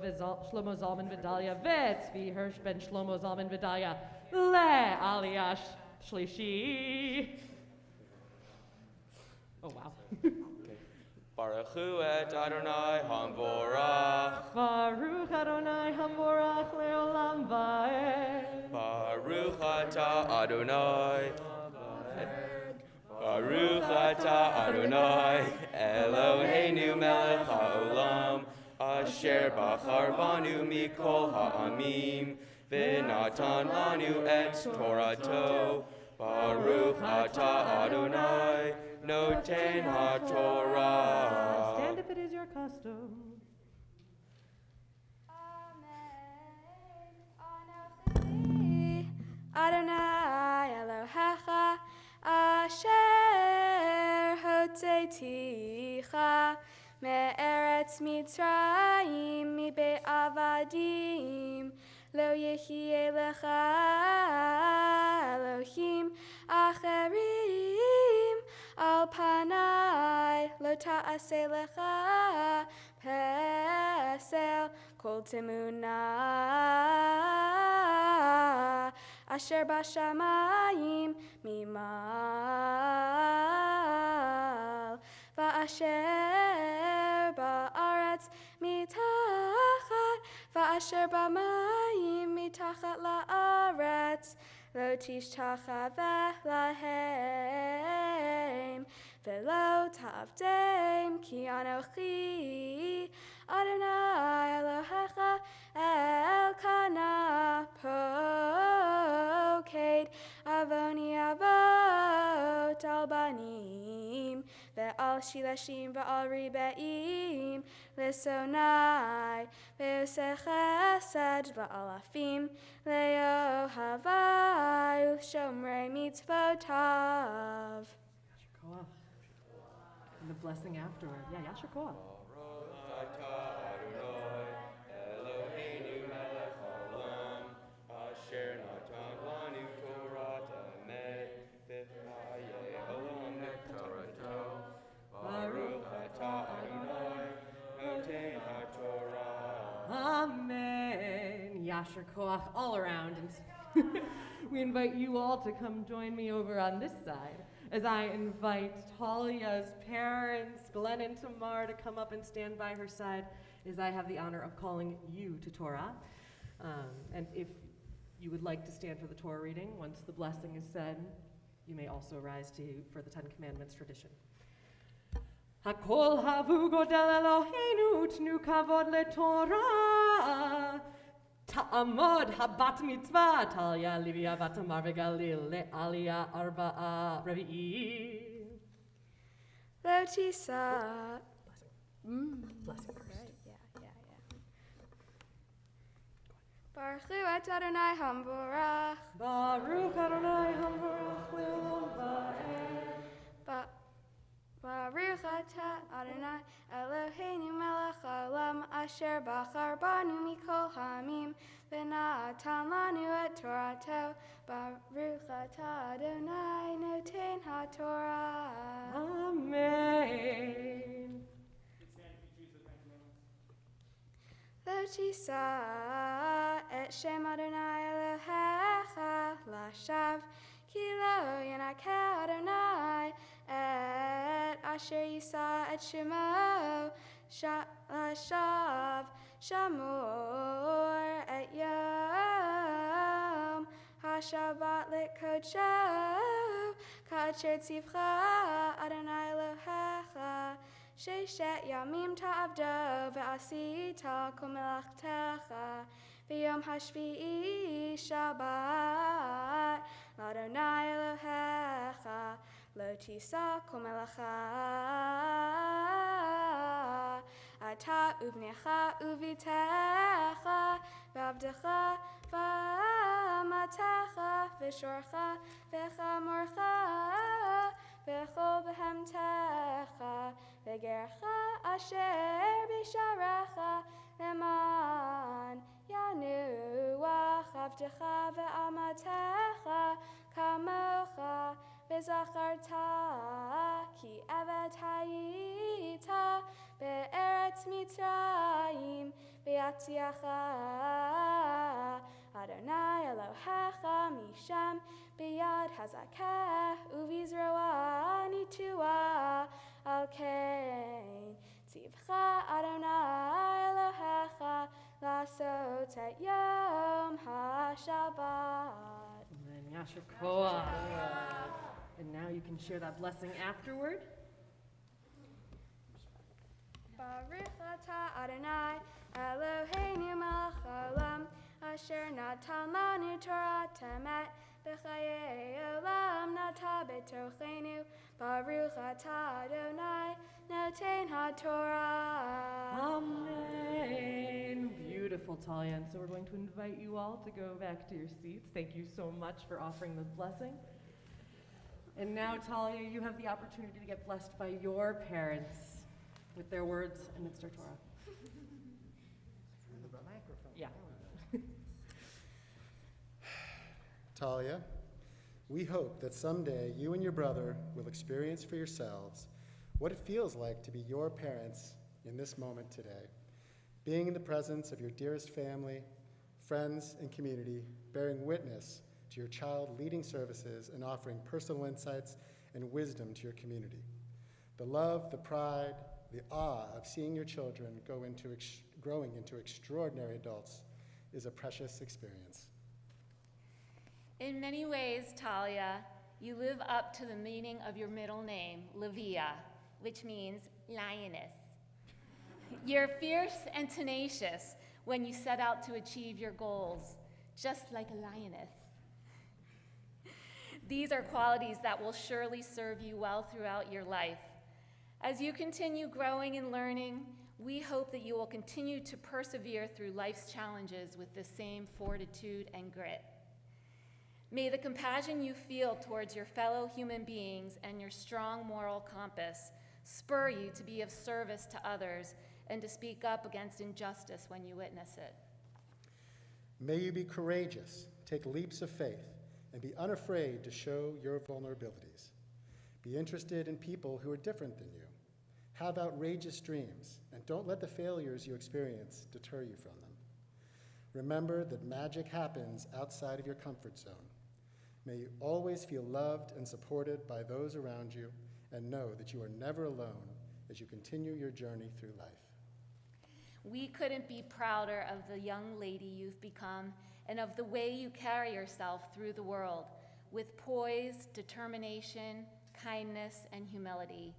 Zalman Vidalia, Tzvi Hirsch ben Shlomo Zalman Vidalia, Le Aliyah Shlishi. Oh, wow. Baruch hu et Adonai Hamvorach. Baruch Adonai Hamvorach leolam vaed. Baruch ata Adonai. Baruch ata Adonai Eloheinu melech haolam asher bachar banu mikol ha'amim v'natan lanu et Torato. Baruch ata Adonai Noten HaTorah. Stand if it is your custom. Amen. Anochi Adonai Elohecha asher hotzeiticha me'eretz Mitzrayim mi'beit avadim lo yehye lecha Elohim acherim al panai lo ta'aseh lecha pesel kol temuna asher bashamayim mimal va'asher ba'aretz mitachat va'asher b'mayim mitachat la'aretz lo tishtacha v'lahem v'lo ta'avdem ki anochi Adonai Elohecha Elkana Poked Avoni Avot Al Banim Ve'al Shilashim Ve'al Ribeim Lesonai Ve'oseh Chesed La'alafim Le'ohavai Shomrei Mitzvotav. Koach. And the blessing afterward. Yeah, Yasher Koach. Amen. Yasher Koach all around. And we invite you all to come join me over on this side as I invite Talia's parents, Glenn and Tamar, to come up and stand by her side as I have the honor of calling you to Torah. And if you would like to stand for the Torah reading, once the blessing is said, you may also rise for the Ten Commandments tradition. Hakol havu godel Eloheinu tnu kavod leTorah ta'amod habat mitzvah Talia Livia Batamar veGalil le'aliyah arba'a revi'i. Lo tisa. Blessing first. Baruch hu et Adonai hamvorach. Baruch Adonai hamvorach le'olam va'ed. Baruch atah Adonai Eloheinu melech haolam asher bachar banu mikol hamim v'natan lanu et Torato. Baruch atah Adonai noten haTorah. Amen. Lo tisa et shem Adonai Elohecha lashav ki lo yinakel Adonai et asher yisa et shemo lashav shamor et yom hashabat litkodsho ka'asher tzivcha Adonai Elohecha Sheshet yamim ta'avdo ve'asita kol melachtecha v'yom hashvi'i Shabbat l'Adonai Elohecha lo tisa kol melacha ata uvnecha uvitecha v'avdecha v'amatecha v'shorcha v'chamorcha v'chol behemtecha v'gercha asher b'sharecha leman yanuach avdecha ve'amatecha kamocha v'zacharta ki evet hayita be'eretz Mitzrayim v'yatziacha Adonai Elohecha misham biyad hazakeh uvizroa nitua al kain tzivcha Adonai Elohecha lasot et yom ha-Shabbat. Amen. Yasher Koach. And now you can share that blessing afterward. Baruch atah Adonai Eloheinu melech haolam asher natan lanu Torah temet b'chayei olam nata b'tochenu, baruch atah Adonai, noten haTorah. Amen. Beautiful, Talia. And so we're going to invite you all to go back to your seats. Thank you so much for offering the blessing. And now, Talia, you have the opportunity to get blessed by your parents with their words amidst our Torah. Yeah. Talia, we hope that someday you and your brother will experience for yourselves what it feels like to be your parents in this moment today, being in the presence of your dearest family, friends, and community, bearing witness to your child leading services and offering personal insights and wisdom to your community. The love, the pride, the awe of seeing your children growing into extraordinary adults is a precious experience. In many ways, Talia, you live up to the meaning of your middle name, Leviah, which means lioness. You're fierce and tenacious when you set out to achieve your goals, just like a lioness. These are qualities that will surely serve you well throughout your life. As you continue growing and learning, we hope that you will continue to persevere through life's challenges with the same fortitude and grit. May the compassion you feel towards your fellow human beings and your strong moral compass spur you to be of service to others and to speak up against injustice when you witness it. May you be courageous, take leaps of faith, and be unafraid to show your vulnerabilities. Be interested in people who are different than you. Have outrageous dreams, and don't let the failures you experience deter you from them. Remember that magic happens outside of your comfort zone. May you always feel loved and supported by those around you, and know that you are never alone as you continue your journey through life. We couldn't be prouder of the young lady you've become and of the way you carry yourself through the world with poise, determination, kindness, and humility.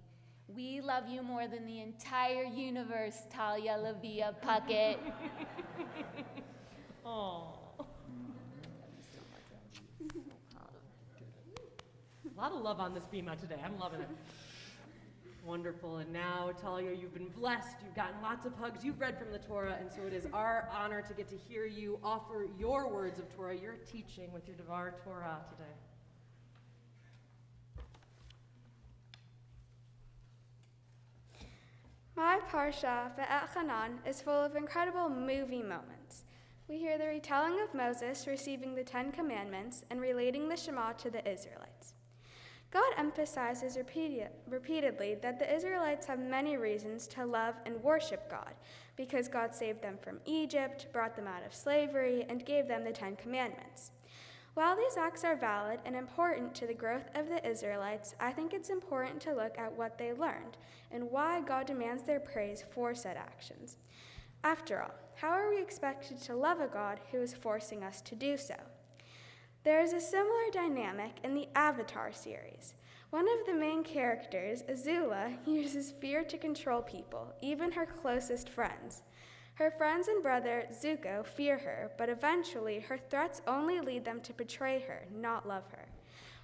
We love you more than the entire universe, Talia Leviah Puckett. Aww. A lot of love on this bema today. I'm loving it. Wonderful. And now, Talia, you've been blessed. You've gotten lots of hugs. You've read from the Torah, and so it is our honor to get to hear you offer your words of Torah, your teaching with your Devar Torah today. My Parsha, Ve'etchanan, is full of incredible movie moments. We hear the retelling of Moses receiving the 10 Commandments and relating the Shema to the Israelites. God emphasizes repeatedly that the Israelites have many reasons to love and worship God, because God saved them from Egypt, brought them out of slavery, and gave them the 10 Commandments. While these acts are valid and important to the growth of the Israelites, I think it's important to look at what they learned and why God demands their praise for said actions. After all, how are we expected to love a God who is forcing us to do so? There is a similar dynamic in the Avatar series. One of the main characters, Azula, uses fear to control people, even her closest friends. Her friends and brother, Zuko, fear her, but eventually her threats only lead them to betray her, not love her.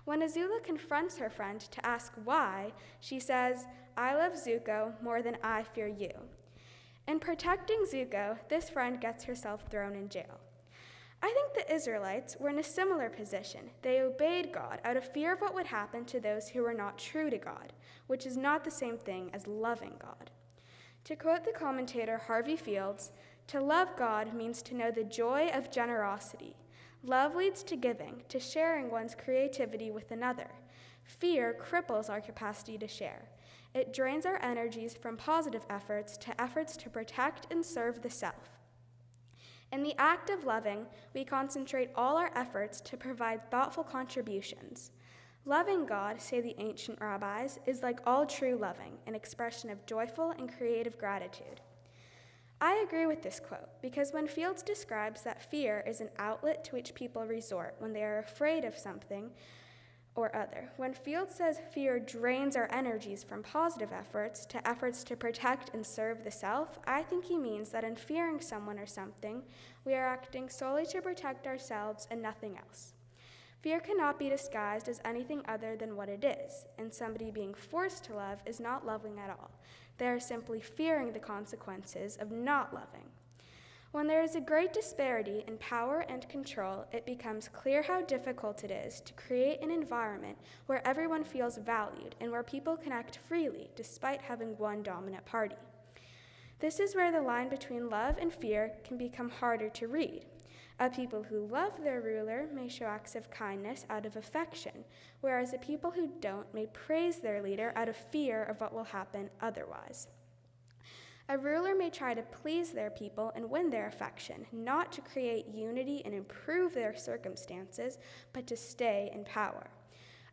When Azula confronts her friend to ask why, she says, "I love Zuko more than I fear you." In protecting Zuko, this friend gets herself thrown in jail. I think the Israelites were in a similar position. They obeyed God out of fear of what would happen to those who were not true to God, which is not the same thing as loving God. To quote the commentator Harvey Fields, to love God means to know the joy of generosity. Love leads to giving, to sharing one's creativity with another. Fear cripples our capacity to share. It drains our energies from positive efforts to protect and serve the self. In the act of loving, we concentrate all our efforts to provide thoughtful contributions. Loving God, say the ancient rabbis, is like all true loving, an expression of joyful and creative gratitude. I agree with this quote because when Fields describes that fear is an outlet to which people resort when they are afraid of something or other, when Fields says fear drains our energies from positive efforts to protect and serve the self, I think he means that in fearing someone or something, we are acting solely to protect ourselves and nothing else. Fear cannot be disguised as anything other than what it is, and somebody being forced to love is not loving at all. They are simply fearing the consequences of not loving. When there is a great disparity in power and control, it becomes clear how difficult it is to create an environment where everyone feels valued and where people can act freely despite having one dominant party. This is where the line between love and fear can become harder to read. A people who love their ruler may show acts of kindness out of affection, whereas a people who don't may praise their leader out of fear of what will happen otherwise. A ruler may try to please their people and win their affection, not to create unity and improve their circumstances, but to stay in power.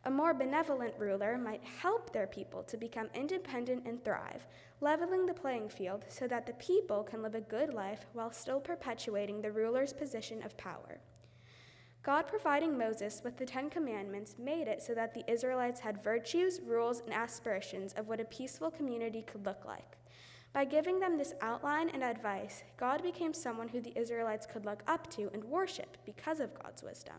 A more benevolent ruler might help their people to become independent and thrive, leveling the playing field so that the people can live a good life while still perpetuating the ruler's position of power. God providing Moses with the 10 Commandments made it so that the Israelites had virtues, rules, and aspirations of what a peaceful community could look like. By giving them this outline and advice, God became someone who the Israelites could look up to and worship because of God's wisdom.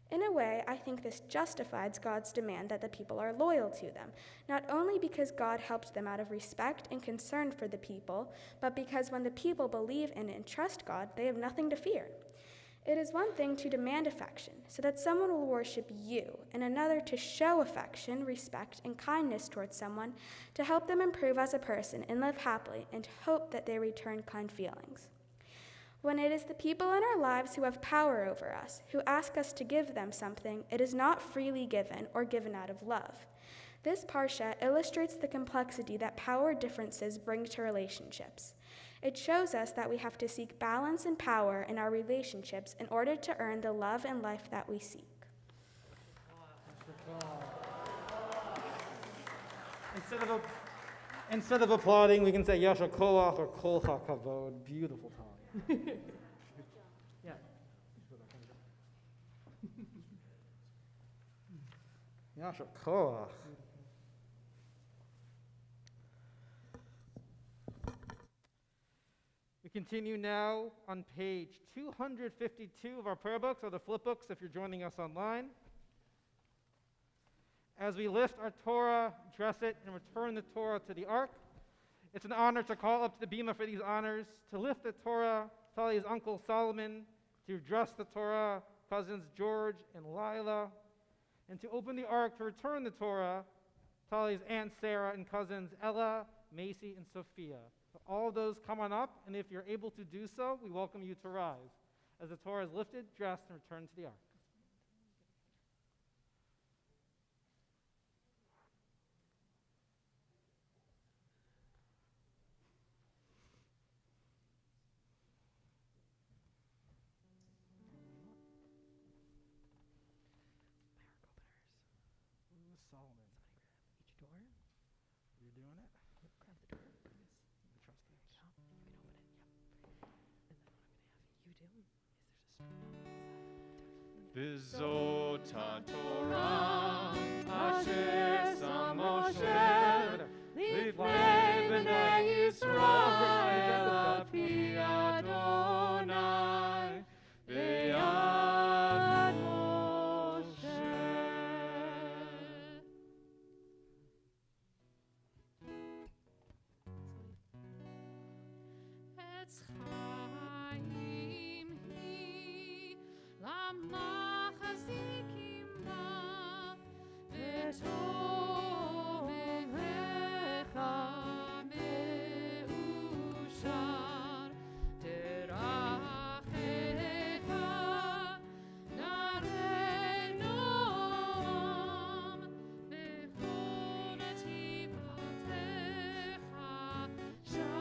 In a way, I think this justifies God's demand that the people are loyal to them, not only because God helped them out of respect and concern for the people, but because when the people believe in and trust God, they have nothing to fear. It is one thing to demand affection, so that someone will worship you, and another to show affection, respect, and kindness towards someone to help them improve as a person and live happily and hope that they return kind feelings. When it is the people in our lives who have power over us, who ask us to give them something, it is not freely given or given out of love. This parsha illustrates the complexity that power differences bring to relationships. It shows us that we have to seek balance and power in our relationships in order to earn the love and life that we seek. Instead of applauding, we can say Yasher Koach or Kol HaKavod. Beautiful time. Yeah. Yasher Koach. We continue now on page 252 of our prayer books, or the flip books if you're joining us online. As we lift our Torah, dress it, and return the Torah to the ark, it's an honor to call up to the bima for these honors, to lift the Torah, Talia's uncle Solomon, to dress the Torah, cousins George and Lila, and to open the ark to return the Torah, Talia's aunt Sarah and cousins Ella, Macy, and Sophia. So all those come on up, and if you're able to do so, we welcome you to rise as the Torah is lifted, dressed, and returned to the ark. Solomon. Each door? You're doing it? Yep, grab the door, please. The trustee. Yeah, you can open it. Yep. And then what I'm going to have you do is there's a Torah asher sam Moshe lifnei bnei Yisrael api Adonai b'yad Moshe. Etz chaim hi lamachazikim ba v'tov lecha meushar terachecha narei noam b'chol tivchatecha shalom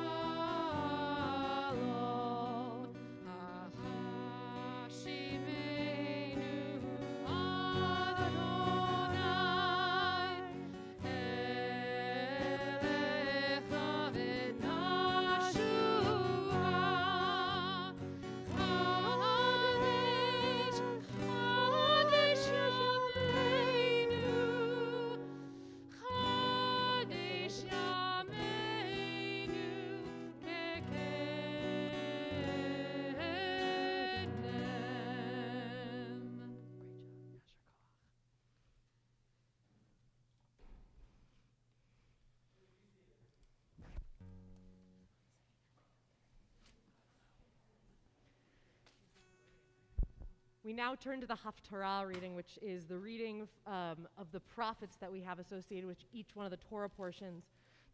hashimei We now turn to the Haftarah reading, which is the reading of the prophets that we have associated with each one of the Torah portions.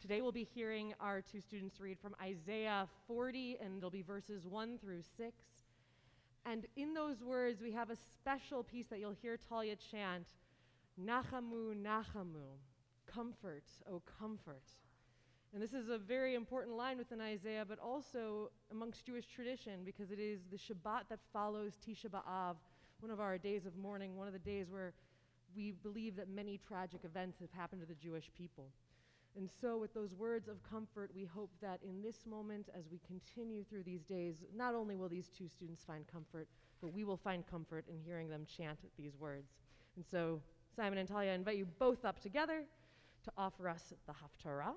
Today we'll be hearing our two students read from Isaiah 40, and it'll be verses 1 through 6. And in those words, we have a special piece that you'll hear Talia chant, Nachamu, Nachamu, comfort, O comfort. And this is a very important line within Isaiah, but also amongst Jewish tradition, because it is the Shabbat that follows Tisha B'Av, one of our days of mourning, one of the days where we believe that many tragic events have happened to the Jewish people. And so with those words of comfort, we hope that in this moment, as we continue through these days, not only will these two students find comfort, but we will find comfort in hearing them chant these words. And so, Simon and Talia, I invite you both up together to offer us the Haftarah.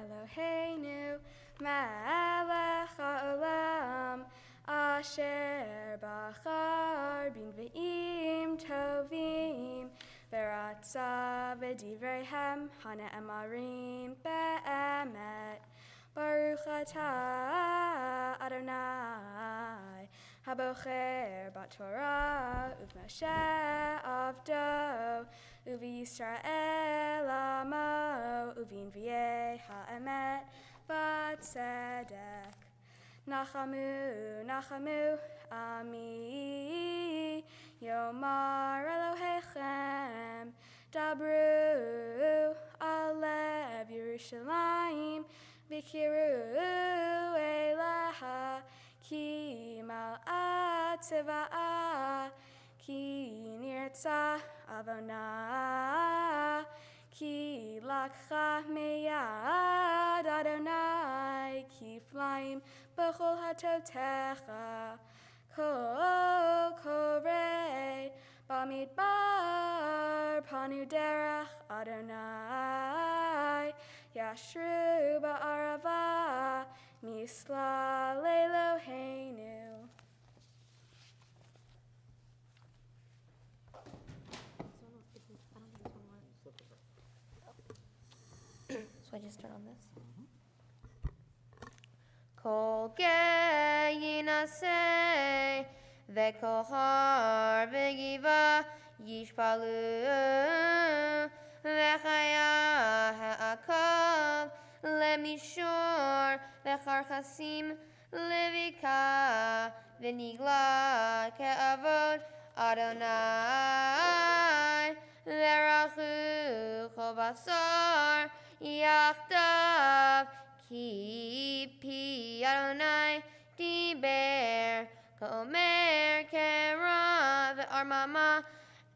Eloheinu melech haolam asher bachar bin ve'im tovim ve'ratza v'divreihem hane'emarim be'emet Baruch atah Adonai habocher b'Torah uv'Moshe avdo u'v'Yisrael amo u'v'nvi'ei ha'emet v'tzedek Nachamu, Nachamu, Ami Yomar Elohechem Dabru Alev Yerushalayim V'kiru Eleha Ki mal'at tziva'ah Ki nirtzah Avonah Ki lakcha meyad Adonai Ki flaim b'chol hatotecha Kol korei b'midbar panu derech Adonai Yashru ba'arava misla le'Eloheinu. So I just turn on this. Kol ge yinaseh v'kol har v'giva yishpalu v'chaya ha'akav lemishor v'charchasim levika v'nigla ke'avod Adonai v'rachu kol basar yachdav Ki pi Adonai diber K'omer kera ve'armama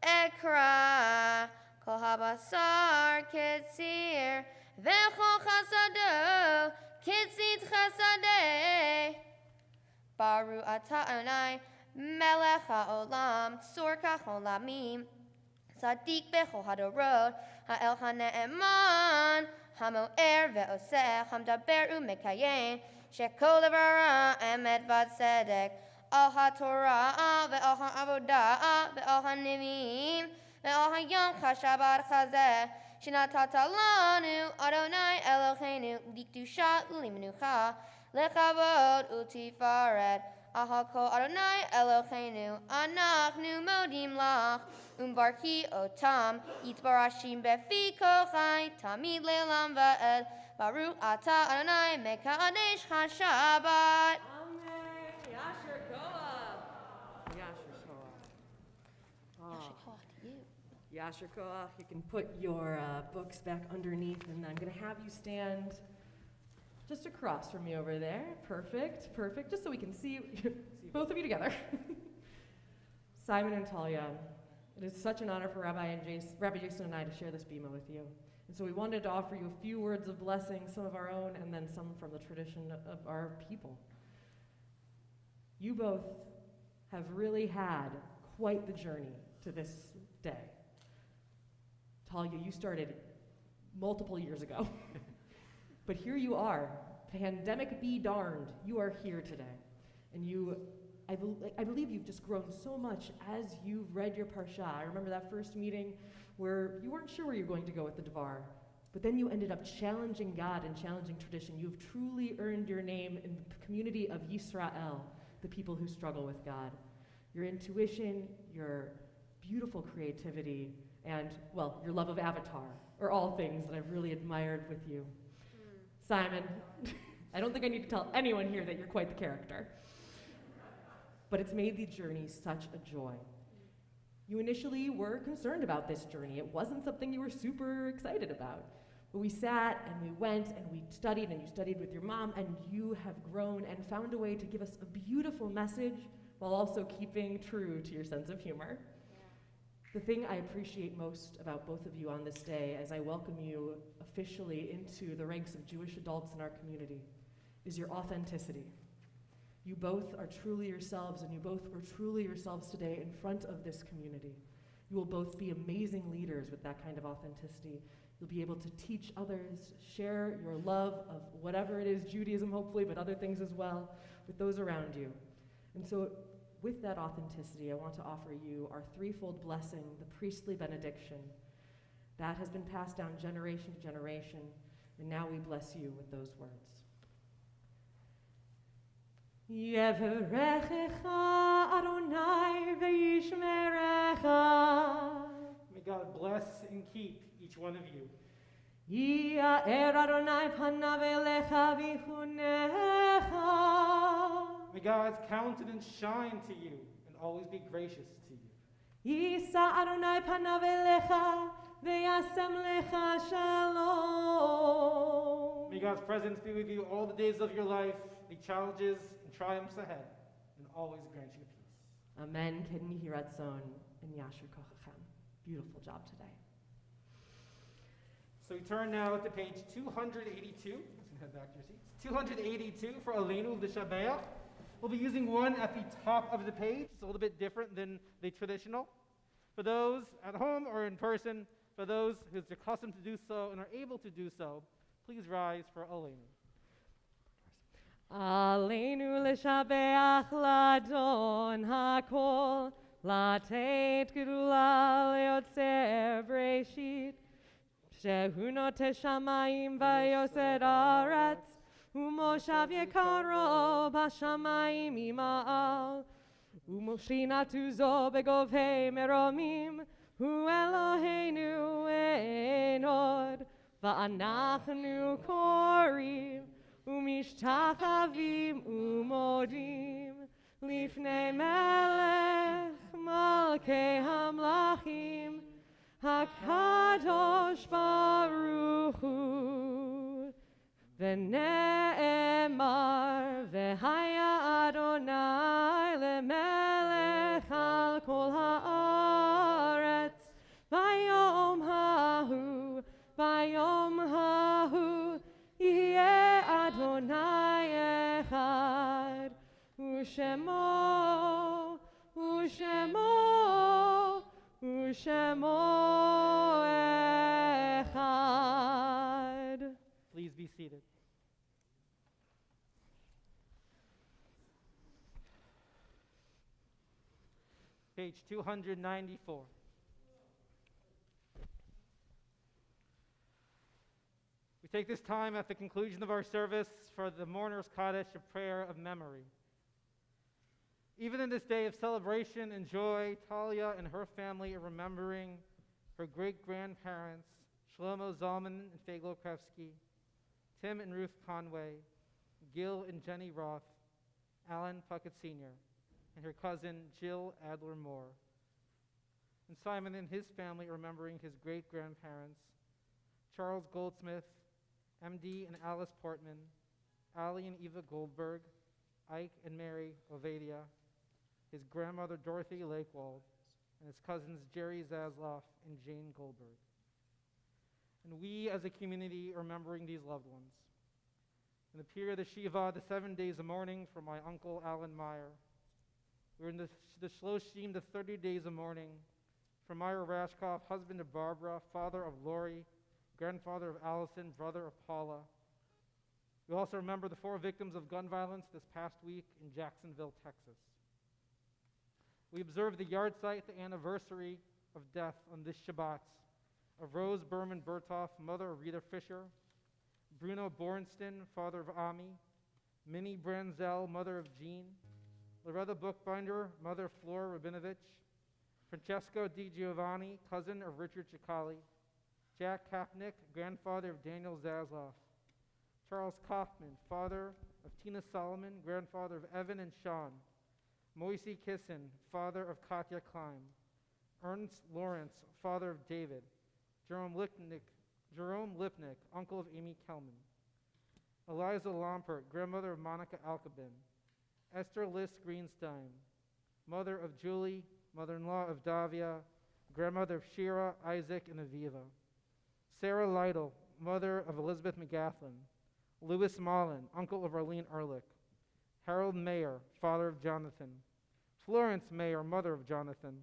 ekra Kol habasar ketzir ve'chol chasado ketzit chasadeh Baru atah Adonai melech ha'olam tzor ka'cholamim Sadik bechol hadorot ha'el ha'ne'eman Hamo'er ve'oseh hamdaber u'mekayem Shekol devara emet v'tzedek Al ha'torah ve'al ha'avodah ve'al ha'nivim ve'al ha'yom chashabat chazeh Shenatata lanu Adonai Eloheinu likdusha u'limenucha lechavod u'tifaret Al ha'kol Adonai Eloheinu anachnu modim lach Umbarki otam yitbarashim befi kochai tamid le'olam va'ed Baruch atah Adonai mekadesh haShabbat. Amen. Yasher Koach. Yasher Koach. To you. Yasher Koach. You can put your books back underneath, and I'm going to have you stand just across from me over there. Perfect, perfect. Just so we can see both of you together. Simon and Talia. It is such an honor for Rabbi Jason and I to share this bima with you. And so we wanted to offer you a few words of blessing, some of our own, and then some from the tradition of our people. You both have really had quite the journey to this day. Talia, you started multiple years ago. But here you are, Pandemic be darned, you are here today. And I believe you've just grown so much as you've read your parsha. I remember that first meeting where you weren't sure where you were going to go with the Devar, but then you ended up challenging God and challenging tradition. You've truly earned your name in the community of Yisrael, the people who struggle with God. Your intuition, your beautiful creativity, and, well, your love of Avatar are all things that I've really admired with you. Simon, I don't think I need to tell anyone here that you're quite the character. But it's made the journey such a joy. You initially were concerned about this journey. It wasn't something you were super excited about. But we sat and we went and we studied, and you studied with your mom, and you have grown and found a way to give us a beautiful message while also keeping true to your sense of humor. The thing I appreciate most about both of you on this day, as I welcome you officially into the ranks of Jewish adults in our community, is your authenticity. You both are truly yourselves, and you both were truly yourselves today in front of this community. You will both be amazing leaders with that kind of authenticity. You'll be able to teach others, share your love of whatever it is, Judaism hopefully, but other things as well, with those around you. And so with that authenticity, I want to offer you our threefold blessing, the priestly benediction. That has been passed down generation to generation, and now we bless you with those words. Yevarechecha Adonai ve'yishmerecha. May God bless and keep each one of you. Ya'er Adonai panav elecha v'chunecha. May God's countenance shine to you and always be gracious to you. Yisa Adonai panav elecha ve'yasem lecha shalom. May God's presence be with you all the days of your life, the challenges and triumphs ahead, and always grant you peace. Amen. Ken yihi ratzon and yashir kochachem. Beautiful job today. So we turn now to page 282. Let's head back to your seats. 282 for Aleinu L'Shabeach. We'll be using one at the top of the page. It's a little bit different than the traditional. For those at home or in person, for those who's accustomed to do so and are able to do so, please rise for Aleinu. Aleinu l'shabeach ladon hakol, latet gedula leotzer breshit, shehu note shamayim vayosed aretz, umoshav yekaro bashamayim ima'al, umoshinatu zo begovhei meromim, hu Eloheinu enod, va'anachnu korim, ומשתחווים ומודים לפני מלך מלכי המלכים הקדוש ברוך הוא ונאמר והיה אדוני למלך על כל הארץ ביום ההוא יהיה אדוני אחד, ושמו אחד. Please be seated. Page 294. We take this time at the conclusion of our service for the mourner's Kaddish, a prayer of memory. Even in this day of celebration and joy, Talia and her family are remembering her great-grandparents, Shlomo Zalman and Faglo Krevsky, Tim and Ruth Conway, Gil and Jenny Roth, Alan Puckett Sr., and her cousin Jill Adler Moore. And Simon and his family are remembering his great-grandparents, Charles Goldsmith, MD and Alice Portman, Ali and Eva Goldberg, Ike and Mary Ovadia, his grandmother Dorothy Lakewald, and his cousins Jerry Zasloff and Jane Goldberg. And we as a community are remembering these loved ones. In the period of Shiva, the 7 days of mourning for my uncle Alan Meyer. We're in the Shloshim, the 30 days of mourning for Meyer Rashkoff, husband of Barbara, father of Lori, grandfather of Allison, brother of Paula. We also remember the 4 victims of gun violence this past week in Jacksonville, Texas. We observe the yard site, the anniversary of death on this Shabbat of Rose Berman Berthoff, mother of Rita Fisher, Bruno Bornstein, father of Ami, Minnie Branzel, mother of Jean, Loretta Bookbinder, mother of Flora Rabinovich, Francesco Di Giovanni, cousin of Richard Chicali, Jack Kapnick, grandfather of Daniel Zasloff, Charles Kaufman, father of Tina Solomon, grandfather of Evan and Sean, Moisey Kissin, father of Katya Klein, Ernst Lawrence, father of David, Jerome Lipnick, uncle of Amy Kelman, Eliza Lompert, grandmother of Monica Alcabin, Esther Liss Greenstein, mother of Julie, mother-in-law of Davia, grandmother of Shira, Isaac, and Aviva, Sarah Lytle, mother of Elizabeth McGathlin, Louis Mullen, uncle of Arlene Ehrlich, Harold Mayer, father of Jonathan, Florence Mayer, mother of Jonathan,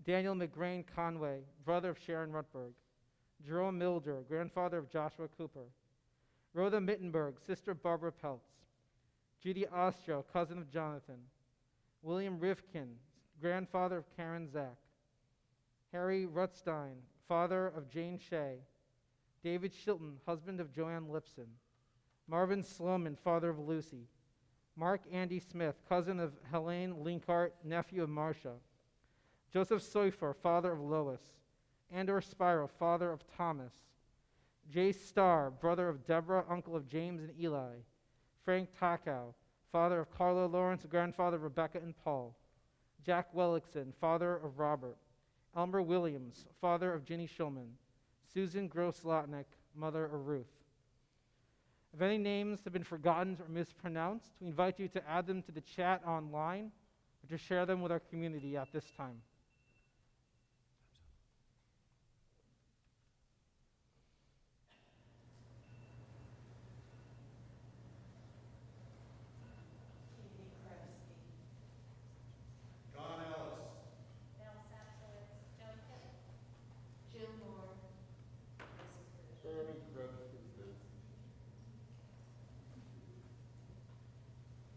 Daniel McGrain Conway, brother of Sharon Rutberg, Jerome Milder, grandfather of Joshua Cooper, Rhoda Mittenberg, sister of Barbara Peltz, Judy Ostro, cousin of Jonathan, William Rifkin, grandfather of Karen Zach, Harry Rutstein, father of Jane Shea, David Shilton, husband of Joanne Lipson, Marvin Sloman, father of Lucy, Mark Andy Smith, cousin of Helene Linkart, nephew of Marcia, Joseph Seufer, father of Lois, Andor Spiro, father of Thomas, Jay Starr, brother of Deborah, uncle of James and Eli, Frank Takow, father of Carlo Lawrence, grandfather of Rebecca and Paul, Jack Wellickson, father of Robert, Elmer Williams, father of Ginny Schulman, Susan Gross-Lotnick, mother of Ruth. If any names have been forgotten or mispronounced, we invite you to add them to the chat online or to share them with our community at this time.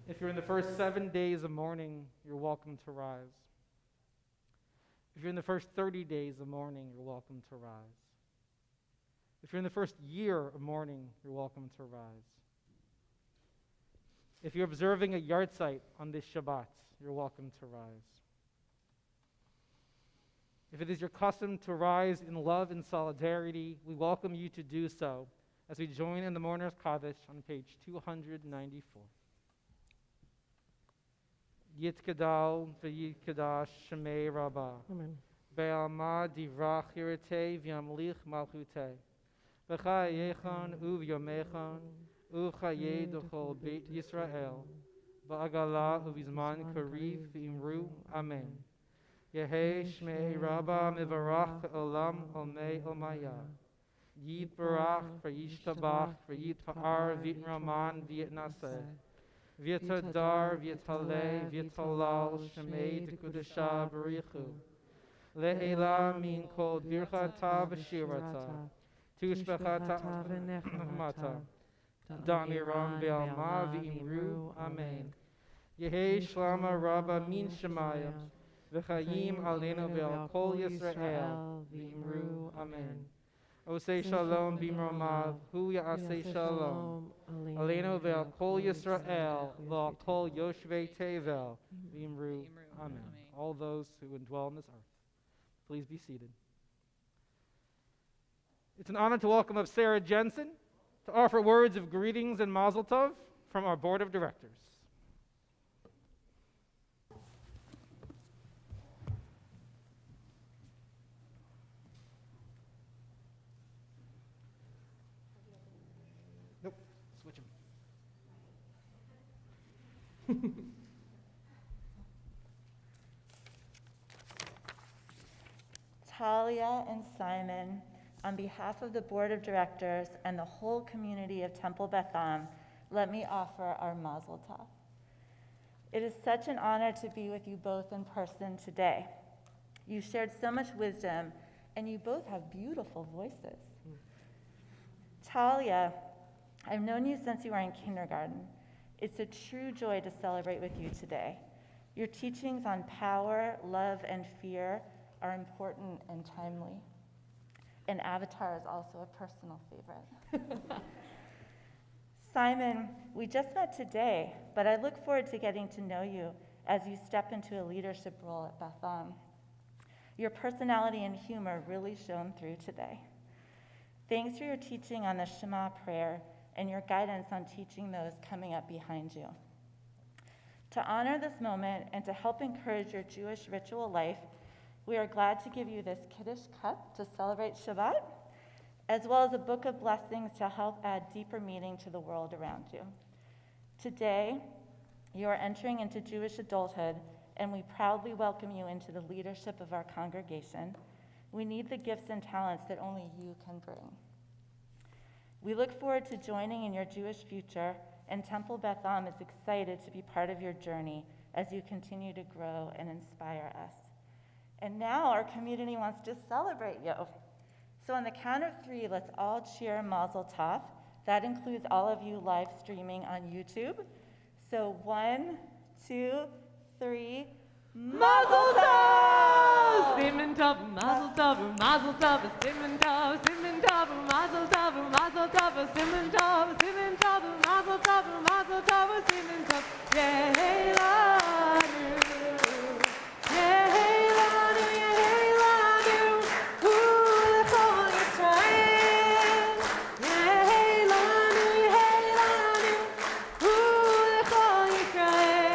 If you're in the first 7 days of mourning, you're welcome to rise. If you're in the first 30 days of mourning, you're welcome to rise. If you're in the first year of mourning, you're welcome to rise. If you're observing a yard site on this Shabbat, you're welcome to rise. If it is your custom to rise in love and solidarity, we welcome you to do so as we join in the Mourner's Kaddish on page 294. Yitkadal v'yitkadash shemei Rabbah. Amen. Be'alma divrach yirtei v'yamlich malchutei. B'chayechon u'v'yomechon u'chayei d'chol beit Yisrael. Ba'agala u'vizman kariv v'imru. Amen. Yehei shmei Rabbah mivarach olam olmei olmaya. Yitbarach v'yishtabach v'yitpa'ar v'yitraman v'yitnaseh. V'yitadar, v'yitaleh, v'yitalal, shemei d'kudasha b'richu. Le'ela min kol birchata v'shirata. Tushbechata v'nechmata. Damiram be'alma v'imru. Amen. Yehei shlama rabba min shemaya. V'chayim aleinu ve'al kol Yisrael. V'imru. Amen. Osei shalom b'mromav, hu ya'asei shalom. Aleinu ve'al kol Yisrael, ve'al kol yoshvei tevel, v'imru. Amen. All those who indwell on this earth, please be seated. It's an honor to welcome up Sarah Jensen to offer words of greetings and mazel tov from our board of directors. Switch them. Talia and Simon, on behalf of the Board of Directors and the whole community of Temple Beth Am, let me offer our Mazel Tov. It is such an honor to be with you both in person today. You shared so much wisdom, and you both have beautiful voices. Talia I've known you since you were in kindergarten. It's a true joy to celebrate with you today. Your teachings on power, love, and fear are important and timely. And Avatar is also a personal favorite. Simon, we just met today, but I look forward to getting to know you as you step into a leadership role at Beth Am. Your personality and humor really shone through today. Thanks for your teaching on the Shema prayer and your guidance on teaching those coming up behind you. To honor this moment and to help encourage your Jewish ritual life, we are glad to give you this Kiddush cup to celebrate Shabbat, as well as a book of blessings to help add deeper meaning to the world around you. Today, you are entering into Jewish adulthood, and we proudly welcome you into the leadership of our congregation. We need the gifts and talents that only you can bring. We look forward to joining in your Jewish future, and Temple Beth Am is excited to be part of your journey as you continue to grow and inspire us. And now our community wants to celebrate you. So on the count of 3, let's all cheer Mazel Tov. That includes all of you live streaming on YouTube. So 1, 2, 3, Mazel Tov! Simen Tov, Mazel Tov, Mazel Tov, Simen Tov, Mazel Tov, Mazel Tov, Simen Tov, Mazel Tov, Mazel Tov, Simen Tov. Yehelanu, Yehelanu, Yehelanu, Ulechol Yisrael. Yehelanu, Yehelanu, Ulechol Yisrael.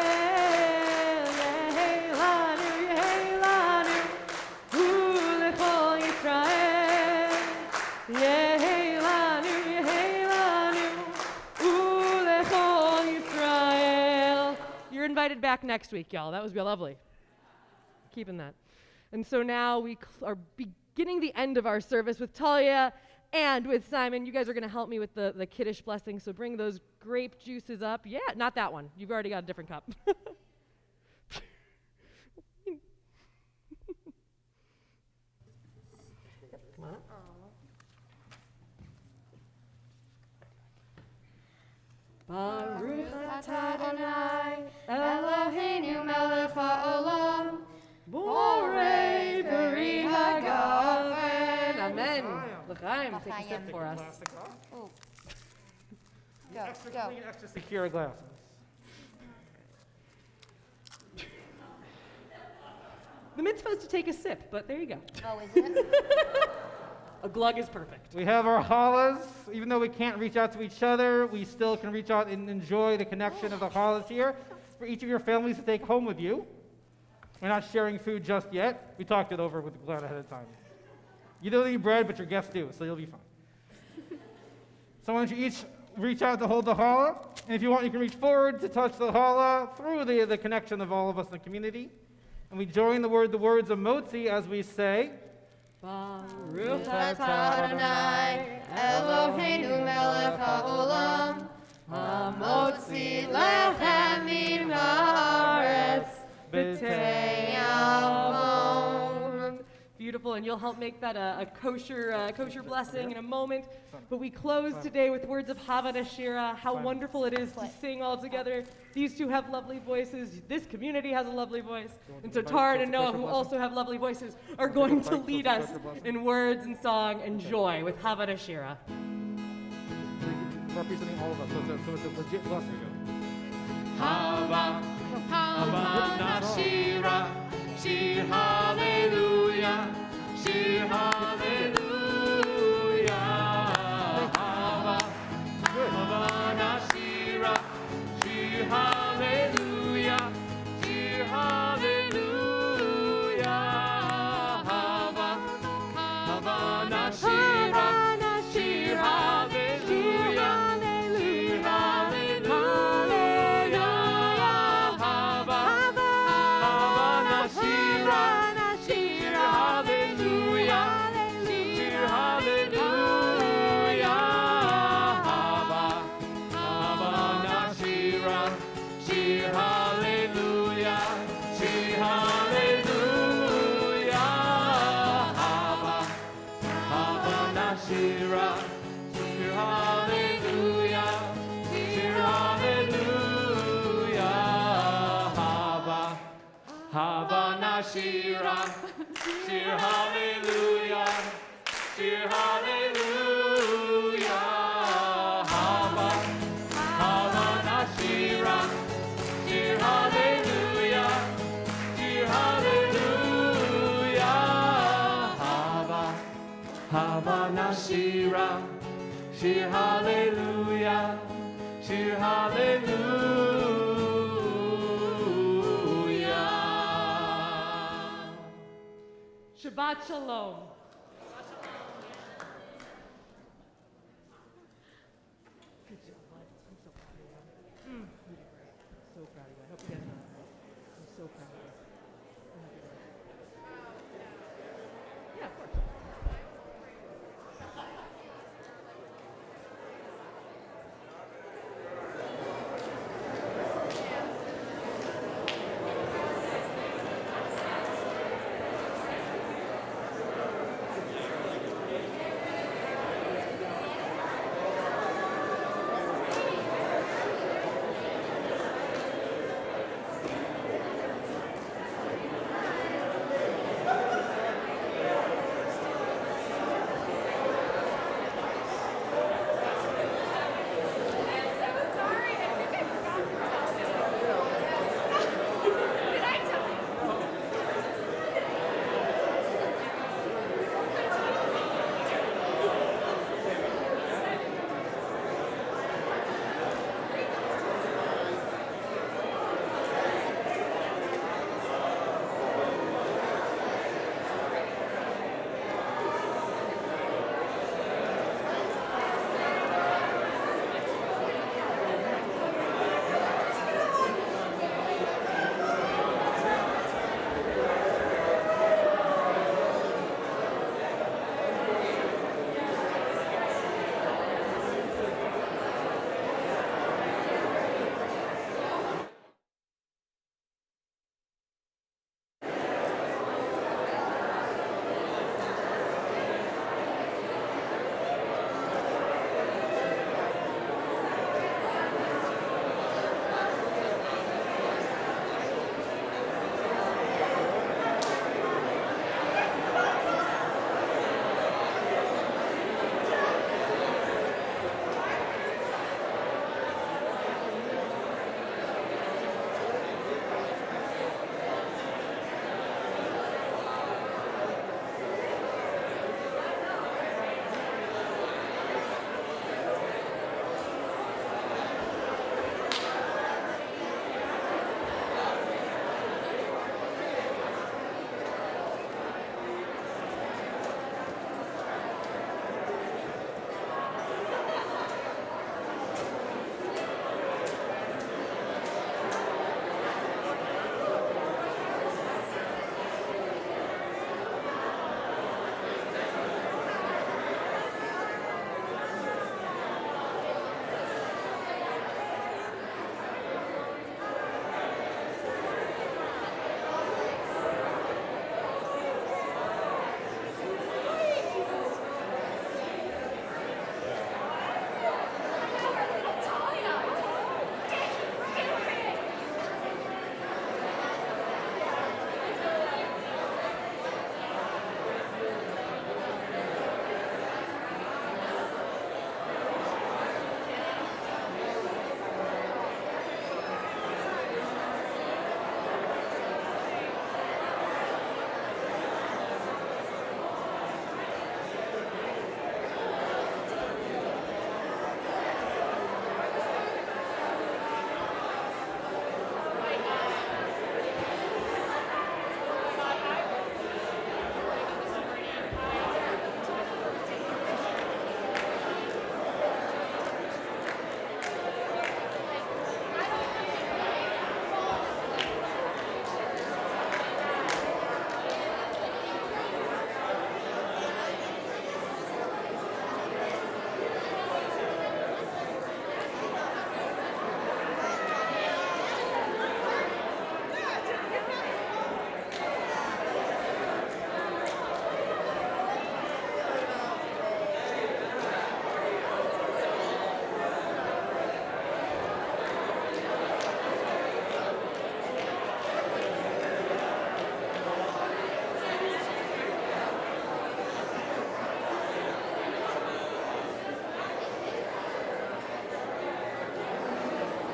Yehelanu, Yehelanu, Ulechol Yisrael. Yehelanu, Yehelanu, Ulechol Yisrael. You're invited back next week, y'all. That was real lovely. Keeping that. And so now we are beginning the end of our service with Talia and with Simon. You guys are going to help me with the Kiddush blessing, so bring those grape juices up. Yeah, not that one. You've already got a different cup. Come on up. Baruch atah Adonai, Eloheinu melech haolam, borei v'ri hagafen. Amen. L'chaim, take a sip for us. Extra clean, extra secure glasses. The mitzvah is to take a sip, but there you go. Oh, isn't it? A glug is perfect. We have our challahs. Even though we can't reach out to each other, we still can reach out and enjoy the connection of the challahs here for each of your families to take home with you. We're not sharing food just yet. We talked it over with Glenn ahead of time. You don't need bread, but your guests do, so you'll be fine. So why don't you each reach out to hold the challah, and if you want, you can reach forward to touch the challah through the connection of all of us in the community. And we join the words of Motzi as we say, Baruch atah Adonai, Eloheinu melech haolam, hamotzi lechem min haaretz, b'tei avon. Beautiful, and you'll help make that a kosher blessing in a moment. But we close today with words of Havana Shira. How wonderful it is to sing all together. These two have lovely voices. This community has a lovely voice. And so Taran and Noah, who also have lovely voices, are going to lead us in words and song and joy with Havana Shira. representing all of us, so it's a legit blessing. Hava, Havana Shira, Shir Hallelujah, Shir Hallelujah. Hava, Havana Shira, Shir Hallelujah, Shir Hallelujah. Hava, Havana Shira, Shir Hallelujah. Shir Shira, Shir Hallelujah, Shir Hallelujah. Hava, Hava Nashira, Shir Hallelujah, Shir Hallelujah. Hava, Hava Nashira, Shir Hallelujah, Shir Hallelujah. Shabbat Shalom. Good job, bud. I'm so proud of you. You did great. I'm so proud of you. I hope you guys know that. I'm so proud of you. Yeah, of course.